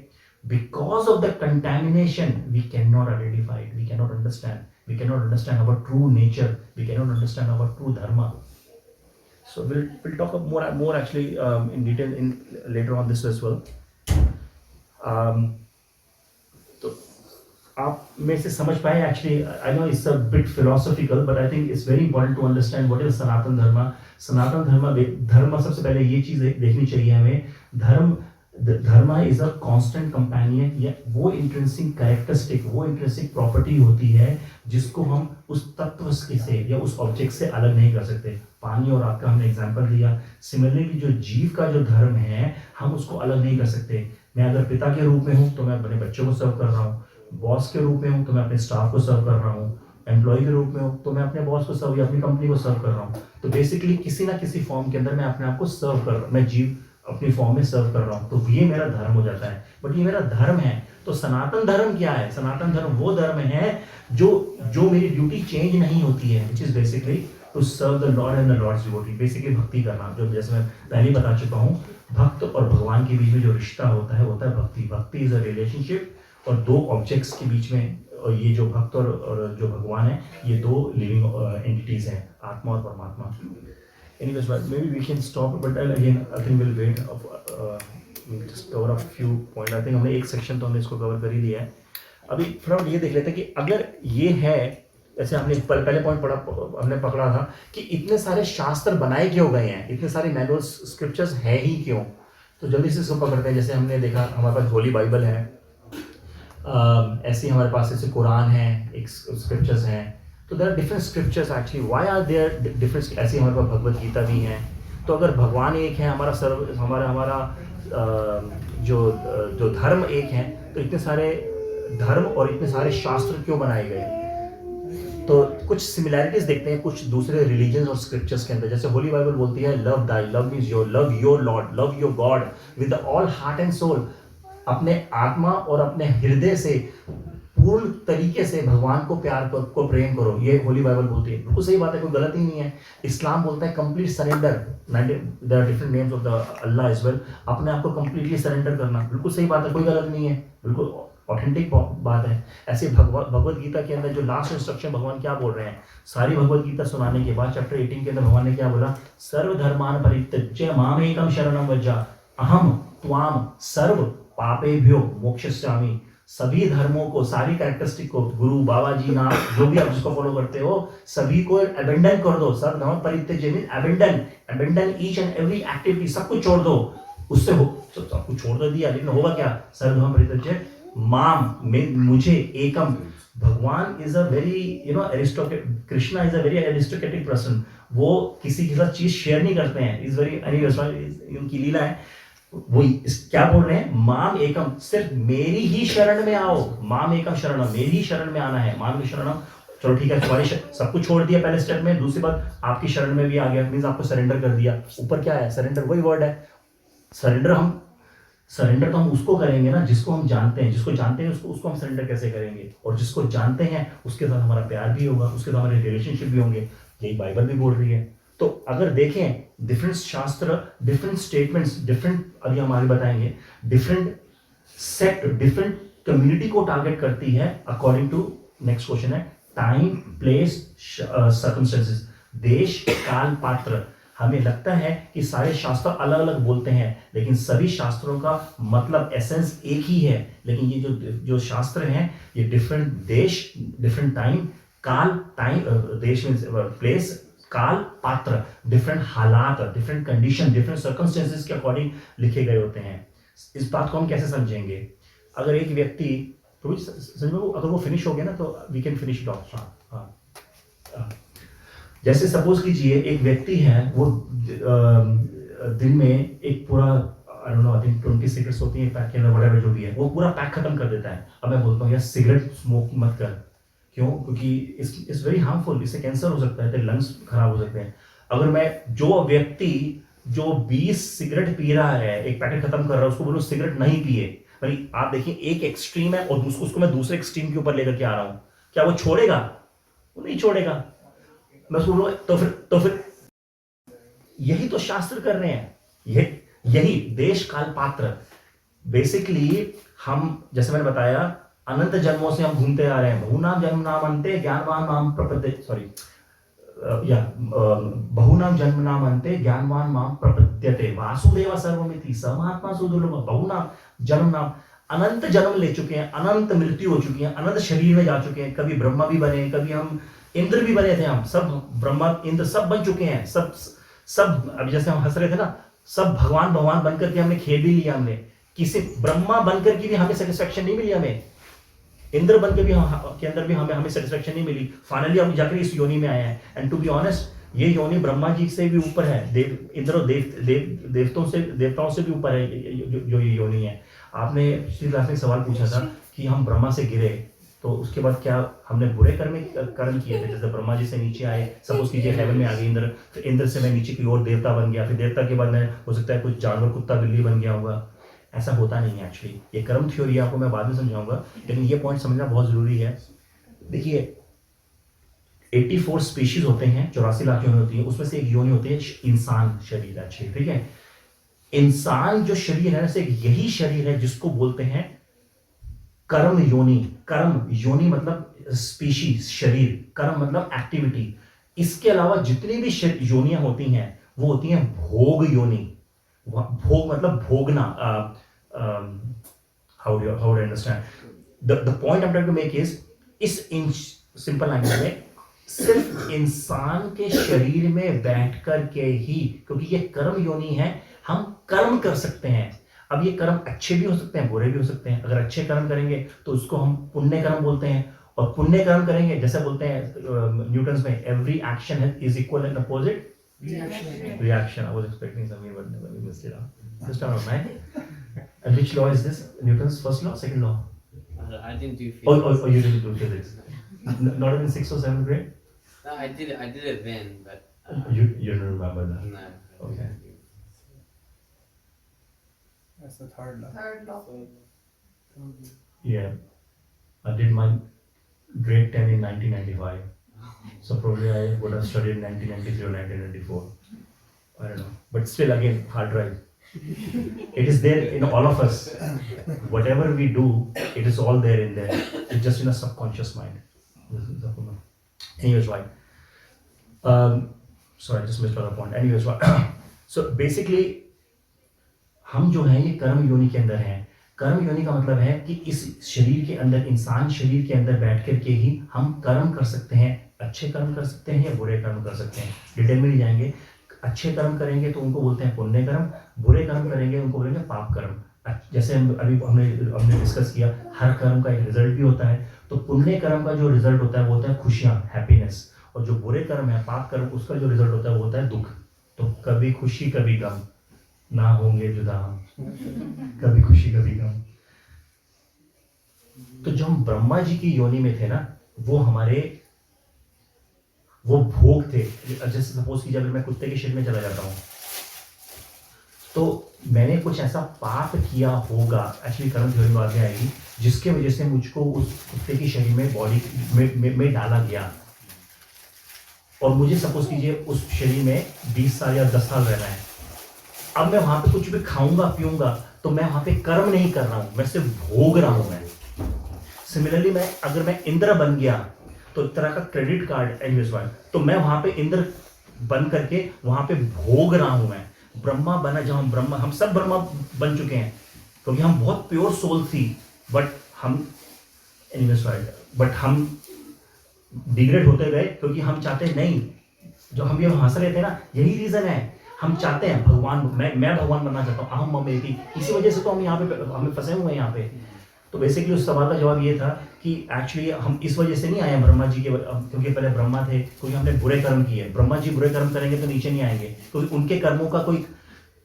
Because of the contamination we can not identify, we can not understand our true nature, we can not understand our true dharma. So we'll talk more actually in detail later on this as well. तो आप में से समझ पाए, actually I know it's a bit philosophical, but I think it's very important to understand what is Sanatan Dharma. Sanatan धर्म सबसे पहले ये चीज देखनी चाहिए हमें। धर्म इज अ कांस्टेंट कंपेनियन, या वो इंट्रिंसिक कैरेक्टरिस्टिक, वो इंट्रिंसिक प्रॉपर्टी होती है जिसको हम उस तत्व से या उस ऑब्जेक्ट से अलग नहीं कर सकते। पानी और आग का हमने एग्जांपल दिया। सिमिलरली जो जीव का जो धर्म है, हम उसको अलग नहीं कर सकते। मैं अगर पिता के रूप में हूँ तो मैं अपने बच्चों को सर्व कर रहा हूँ, बॉस के रूप में हूँ तो मैं अपने स्टाफ को सर्व कर रहा हूँ, एम्प्लॉय के रूप में हूँ तो मैं अपने बॉस को सर्व या अपनी कंपनी को सर्व कर रहा हूँ। तो बेसिकली किसी ना किसी फॉर्म के अंदर मैं अपने आप को सर्व कर रहा हूँ, मैं जीव अपनी फॉर्म में सर्व कर रहा हूँ, तो ये मेरा धर्म हो जाता है। बट ये मेरा धर्म है। तो सनातन धर्म क्या है? सनातन धर्म वो धर्म है जो मेरी ड्यूटी चेंज नहीं होती है, which is basically to serve the lord and the lord's devotee, basically भक्ति करना। जो जैसे मैं पहले ही बता चुका हूँ, भक्त और भगवान के बीच में जो रिश्ता होता है भक्ति। भक्ति इज अ रिलेशनशिप, और दो ऑब्जेक्ट्स के बीच में, और ये जो भक्त और जो भगवान है, ये दो लिविंग एंटिटीज हैं, आत्मा और परमात्मा। Anyways, maybe we can stop, but again, I think we'll wait. We'll just cover a few points. I think हमने एक सेक्शन तो हमने इसको कवर कर ही लिया है। अभी फटाफट ये देख लेते हैं कि अगर ये है, जैसे हमने पहले पॉइंट हमने पकड़ा था कि इतने सारे शास्त्र बनाए क्यों गए हैं, इतने सारे मैनुअल्स, स्क्रिप्चर्स हैं ही क्यों। तो जल्दी से इसको पकड़ते हैं। जैसे हमने देखा हमारे पास होली बाइबल है, ऐसे हमारे पास ऐसे कुरान है, एक स्क्रिप्चर्स हैं। तो there are different scriptures actually. Why are there different? ऐसे हमारे पास भगवत गीता भी है। तो अगर भगवान एक है, हमारा जो धर्म एक है, तो इतने सारे धर्म और इतने सारे शास्त्र क्यों बनाए गए? तो कुछ सिमिलैरिटीज देखते हैं कुछ दूसरे रिलीजन और स्क्रिप्चर्स के अंदर। जैसे होली बाइबल बोलती है, love thy, love means your, love your lord, love your God with all heart and soul. अपने आत्मा और अपने हृदय से पूर्ण तरीके से भगवान को प्यार को प्रेम करो, ये होली बाइबल बोलती है। बिल्कुल सही बात है, कोई गलत ही नहीं है। इस्लाम बोलता है complete surrender. There are different names of the Allah as well. अपने आप को कंप्लीटली सरेंडर करना, बिल्कुल सही बात है, कोई गलत नहीं है, बिल्कुल ऑथेंटिक बात है। ऐसे भगवत गीता के अंदर जो लास्ट इंस्ट्रक्शन भगवान क्या बोल रहे हैं, सारी भगवत गीता सुनाने के बाद चैप्टर 18 के अंदर भगवान ने क्या बोला? सर्वधर्मान परित्यज्य मामेकम शरणम व्रज अहम त्वाम सर्व पापेभ्यो मोक्षयिष्यामि। सभी धर्मों को, सारी कैरेक्टरिस्टिक को, गुरु, बाबा जी, नाम, जो भी आप जिसको फॉलो करते हो, सभी को अबेंडन कर दो। सर्वधर्म परित्यज्य mean abandon each and every activity, सब कुछ छोड़ दो। उससे हो सब कुछ छोड़ दो दिया, लेकिन होगा क्या? सर्वधर्म परित्यज्य माम, मुझे, एकम। भगवान is a very aristocratic, Krishna is a very aristocratic person. वो किसी के साथ चीज शेयर नहीं करते हैं, इज वेरी, उनकी लीला है। वो क्या बोल रहे हैं? माम एकम, सिर्फ मेरी ही शरण में आओ। माम एकम शरणम, मेरी ही शरण में आना है। माम की शरणम, चलो ठीक है, तुम्हारी सब कुछ छोड़ दिया पहले स्टेप में। दूसरी बात, आपकी शरण में भी आ गया, मीन्स आपको सरेंडर कर दिया। ऊपर क्या है? सरेंडर, वही वर्ड है सरेंडर। तो हम उसको करेंगे ना जिसको हम जानते हैं। जिसको जानते हैं उसको हम सरेंडर कैसे करेंगे? और जिसको जानते हैं उसके साथ हमारा प्यार भी होगा, उसके साथ हमारे रिलेशनशिप भी होंगे। यही बाइबल भी बोल रही है। तो अगर देखें डिफरेंट शास्त्र, डिफरेंट स्टेटमेंट्स, डिफरेंट, अभी हम आगे बताएंगे, डिफरेंट सेक्ट, डिफरेंट कम्युनिटी को टारगेट करती है अकॉर्डिंग टू, नेक्स्ट क्वेश्चन है, टाइम, प्लेस, सर्कमस्टेंसेस, देश, काल, पात्र। हमें लगता है कि सारे शास्त्र अलग अलग बोलते हैं, लेकिन सभी शास्त्रों का मतलब एसेंस एक ही है। लेकिन ये जो शास्त्र हैं ये डिफरेंट देश, डिफरेंट टाइम, काल, देश में प्लेस, काल, पात्र, डिफरेंट हालात, डिफरेंट कंडीशन, डिफरेंट सर्कमस्टेंसेस के अकॉर्डिंग लिखे गए होते हैं। इस बात को हम कैसे समझेंगे? अगर एक व्यक्ति, तो समझो अगर वो फिनिश हो गया ना तो we can finish it off. जैसे सपोज कीजिए एक व्यक्ति है, वो दिन में एक पूरा I don't know, I think 20 cigarettes होती हैं पैक के अंदर, व्हाटएवर जो भी है, वो पूरा पैक खत्म कर देता है। अब मैं बोलता हूँ यार सिगरेट स्मोक मत कर। क्यों? क्योंकि इट्स वेरी हार्मफुल, इससे कैंसर हो सकता है, तेरे लंग्स खराब हो सकते हैं। अगर मैं जो व्यक्ति जो 20 सिगरेट पी रहा है, एक पैकेट खत्म कर रहा है, उसको बोलो सिगरेट नहीं पिए, भाई आप देखिए एक एक्सट्रीम है और उसको मैं दूसरे एक्सट्रीम के ऊपर लेकर के आ रहा हूं, क्या वो छोड़ेगा? वो नहीं छोड़ेगा। मैं उसको बोलूँ तो फिर यही तो शास्त्र कर रहे हैं, यही देश, काल, पात्र। बेसिकली हम, जैसे मैंने बताया, अनंत जन्मों से हम घूमते आ रहे हैं। बहुनाम जन्म नाम अंते ज्ञानवान नाम प्रपद्यते, सॉरी बहुनाम जन्म नाम अंते ज्ञानवान नाम प्रपद्यते, वासुदेव सर्वमिति समात्मा सुदुर्लभ। बहुनाम जन्म नाम, अनंत जन्म ले चुके हैं, अनंत मृत्यु हो चुकी है, अनंत शरीर में जा चुके हैं। कभी ब्रह्मा भी बने, कभी हम इंद्र भी बने थे, हम सब ब्रह्मा इंद्र सब बन चुके हैं। सब अभी जैसे हम हंस रहे थे ना, सब भगवान बनकर के हमने खेल भी लिया। हमने किसी ब्रह्मा बनकर के भी हमें सेटिस्फेक्शन नहीं मिली, हमें इंद्र बन के भी के अंदर भी हमें सेटिस्फेक्शन नहीं मिली। फाइनली हम जाकर इस योनि में आए हैं। एंड टू बी ऑनेस्ट, ये योनि ब्रह्मा जी से भी ऊपर है, इंद्र और देवताओं से भी ऊपर है जो ये योनि है। आपने पिछली क्लास में सवाल पूछा था कि हम ब्रह्मा से गिरे तो उसके बाद क्या हमने बुरे कर्म किए थे? जैसे ब्रह्मा जी से नीचे आए, सपोज कीजिए हेवन में आ गए इंद्र, फिर इंद्र से मैं नीचे की ओर देवता बन गया, फिर देवता के बाद मैं हो सकता है कुछ जानवर, कुत्ता, बिल्ली बन गया होगा। ऐसा होता नहीं है एक्चुअली। ये कर्म थ्योरी आपको मैं बाद में समझाऊंगा, लेकिन ये पॉइंट समझना बहुत जरूरी है। देखिए 84 स्पीशीज होते हैं, 84 लाख योनि होती है, उसमें से एक योनि होती है इंसान शरीर। अच्छी, ठीक है। इंसान जो शरीर है, यही शरीर है जिसको बोलते हैं कर्म योनि। कर्म योनि मतलब स्पीशीज, शरीर, कर्म मतलब एक्टिविटी। इसके अलावा जितनी भी योनियां होती हैं वो होती हैं भोग योनि। भोग मतलब भोगना। How do you understand? The point I am trying to make is, इस सिंपल लैंग्वेज में सिर्फ इंसान के शरीर में बैठ कर के ही, क्योंकि ये कर्म योनि है, हम कर्म कर सकते हैं। अब ये कर्म अच्छे भी हो सकते हैं, बुरे भी हो सकते हैं। अगर अच्छे कर्म करेंगे तो उसको हम पुण्य कर्म बोलते हैं, और पुण्य कर्म करेंगे, जैसे बोलते हैं न्यूटन्स में, every action is equal and opposite reaction. I was expecting something, but never missed it out. This time of night. And which law is this? Newton's first law, second law? I didn't do physics. Oh, you didn't do physics. Not in 6th or 7th grade? No, I did it then, but You don't remember that? no. Okay. That's the third law. Third law. Yeah. I did my grade 10 in 1995. So probably I would have studied 1993 or 1994. I don't know. But still, again, hard drive. It is there in all of us. Whatever we do, it is all there in there. It's just in a subconscious mind. Anyways, right. Sorry, I just missed another point. Anyways, right. So basically, हम जो हैं ये कर्म योनि के अंदर हैं। कर्म योनि का मतलब है कि इस शरीर के अंदर, इंसान शरीर के अंदर बैठ कर के ही हम कर्म कर सकते हैं। अच्छे कर्म कर सकते हैं या बुरे कर्म कर सकते हैं, डिटेल में नहीं जाएंगे। अच्छे कर्म करेंगे तो उनको बोलते हैं पुण्य कर्म, बुरे कर्म करेंगे उनको बोलेंगे पाप कर्म। जैसे अभी हमने डिस्कस किया, हर कर्म का एक रिजल्ट भी होता है। तो पुण्य कर्म का जो रिजल्ट होता है वो होता है खुशियाँ, हैप्पीनेस, और जो बुरे कर्म है, पाप कर्म, उसका जो रिजल्ट होता है वो होता है दुख। तो कभी खुशी कभी गम, ना होंगे जुदा हम, कभी खुशी कभी गम। तो जो हम ब्रह्मा जी की योनि में थे ना, वो भोग थे। जैसे सपोज कीजिए अगर मैं कुत्ते के शरीर में चला जाता हूं तो मैंने कुछ ऐसा पाप किया होगा, एक्चुअली कर्म थ्योरी में बात आएगी, जिसके वजह से मुझको उस कुत्ते के शरीर में, बॉडी में डाला गया। और मुझे सपोज कीजिए उस शरीर में 20 साल या 10 साल रहना है, अब मैं वहां पे कुछ भी खाऊंगा पीऊंगा तो मैं वहां पे कर्म नहीं कर रहा हूं, मैं सिर्फ भोग रहा हूं। मैं सिमिलरली मैं अगर मैं इंद्र बन गया तो एक तरह का क्रेडिट कार्ड एनिवेज, तो मैं वहां पे इंद्र बन करके वहां पे भोग रहा हूं। मैं ब्रह्मा बना, जब हम ब्रह्मा, हम सब ब्रह्मा बन चुके हैं क्योंकि हम बहुत प्योर सोल थी, बट हम एनिवेज बट हम डिग्रेड होते गए क्योंकि हम चाहते नहीं, जो हम ये हासिल लेते हैं ना, यही रीजन है, हम चाहते हैं भगवान, मैं भगवान बनना चाहता हूँ, अहम ममेति, इसी वजह से तो हम यहाँ पे हमें फंसे हुए हैं यहाँ पे। तो बेसिकली उस सवाल का जवाब ये था कि एक्चुअली हम इस वजह से नहीं आए ब्रह्मा जी के, क्योंकि पहले ब्रह्मा थे, क्योंकि हमने बुरे कर्म किए। ब्रह्मा जी बुरे कर्म करेंगे तो नीचे नहीं आएंगे, क्योंकि उनके कर्मों का कोई,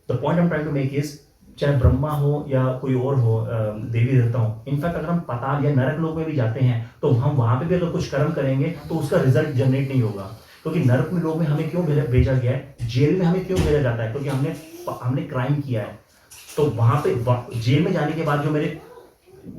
the point I am trying to make is, चाहे ब्रह्मा हो या कोई और हो, देवी देवता हो, इनफैक्ट अगर हम पाताल या नरक लोक में भी जाते हैं तो हम वहां पे भी अगर कुछ कर्म करेंगे तो उसका रिजल्ट जनरेट नहीं होगा। क्योंकि नरक में लोग में हमें क्यों भेजा गया है, जेल में हमें क्यों भेजा जाता है, क्योंकि हमने क्राइम किया है। तो वहां पे जेल में जाने के बाद जो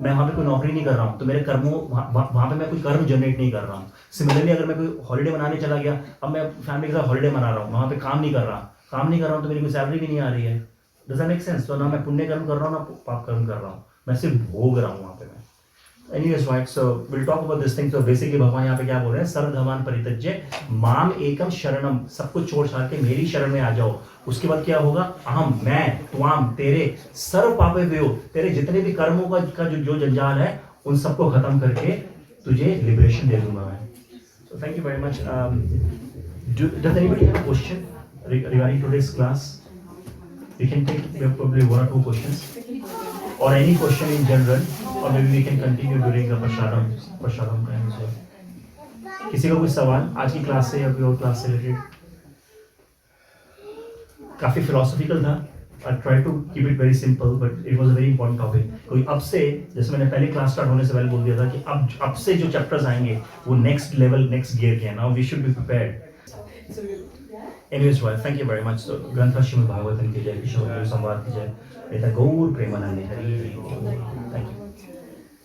मैं वहां पे कोई नौकरी नहीं कर रहा हूँ तो मेरे कर्मों वहां पे मैं कोई कर्म जनरेट नहीं कर रहा हूँ। सिमिलरली अगर मैं कोई हॉलीडे मनाने चला गया, अब मैं फैमिली के साथ हॉलीडे मना रहा हूँ, वहां पे काम नहीं कर रहा हूँ तो मेरी कोई सैलरी भी नहीं आ रही है। Does that make sense? तो ना मैं पुण्य कर्म कर रहा हूँ ना पाप कर्म कर रहा हूँ, मैं सिर्फ भोग रहा हूँ वहां पे मैं। Anyways, right, so we'll talk about this thing. So basically भगवान यहाँ पे क्या बोल रहे हैं, सर्वधर्मान् परित्यज्य माम एकम शरणम, सब कुछ छोड़ छाड़ के मेरी शरण में आ जाओ। उसके बाद क्या होगा, अहम, मैं, त्वाम, तेरे सर्व पापेभ्यो, तेरे जितने भी कर्मों का जो जंजाल है उन सबको खत्म करके तुझे लिबरेशन दे दूंगा मैं। So thank you very much. Does anybody have a question regarding today's class? We can take probably 1 or 2 questions, or any question in general, or maybe we can continue during the prasadam time as well. किसी का कोई सवाल आज की क्लास से या कोई और क्लास से रिलेटेड? काफी फिलोसॉफिकल था। I tried to keep it very simple, but it was a very important topic. क्योंकि अब से, जैसे मैंने पहले क्लास स्टार्ट होने से पहले बोल दिया था कि अब से जो चैप्टर्स आएंगे वो नेक्स्ट लेवल, नेक्स्ट गियर के हैं। Now we should be prepared. Anyways, well, thank you very much. So, ग्रंथ श्रीमद् भागवतम की जय, विष्णु संवाद की जय, गौर प्रेमानंद हरि। Thank you.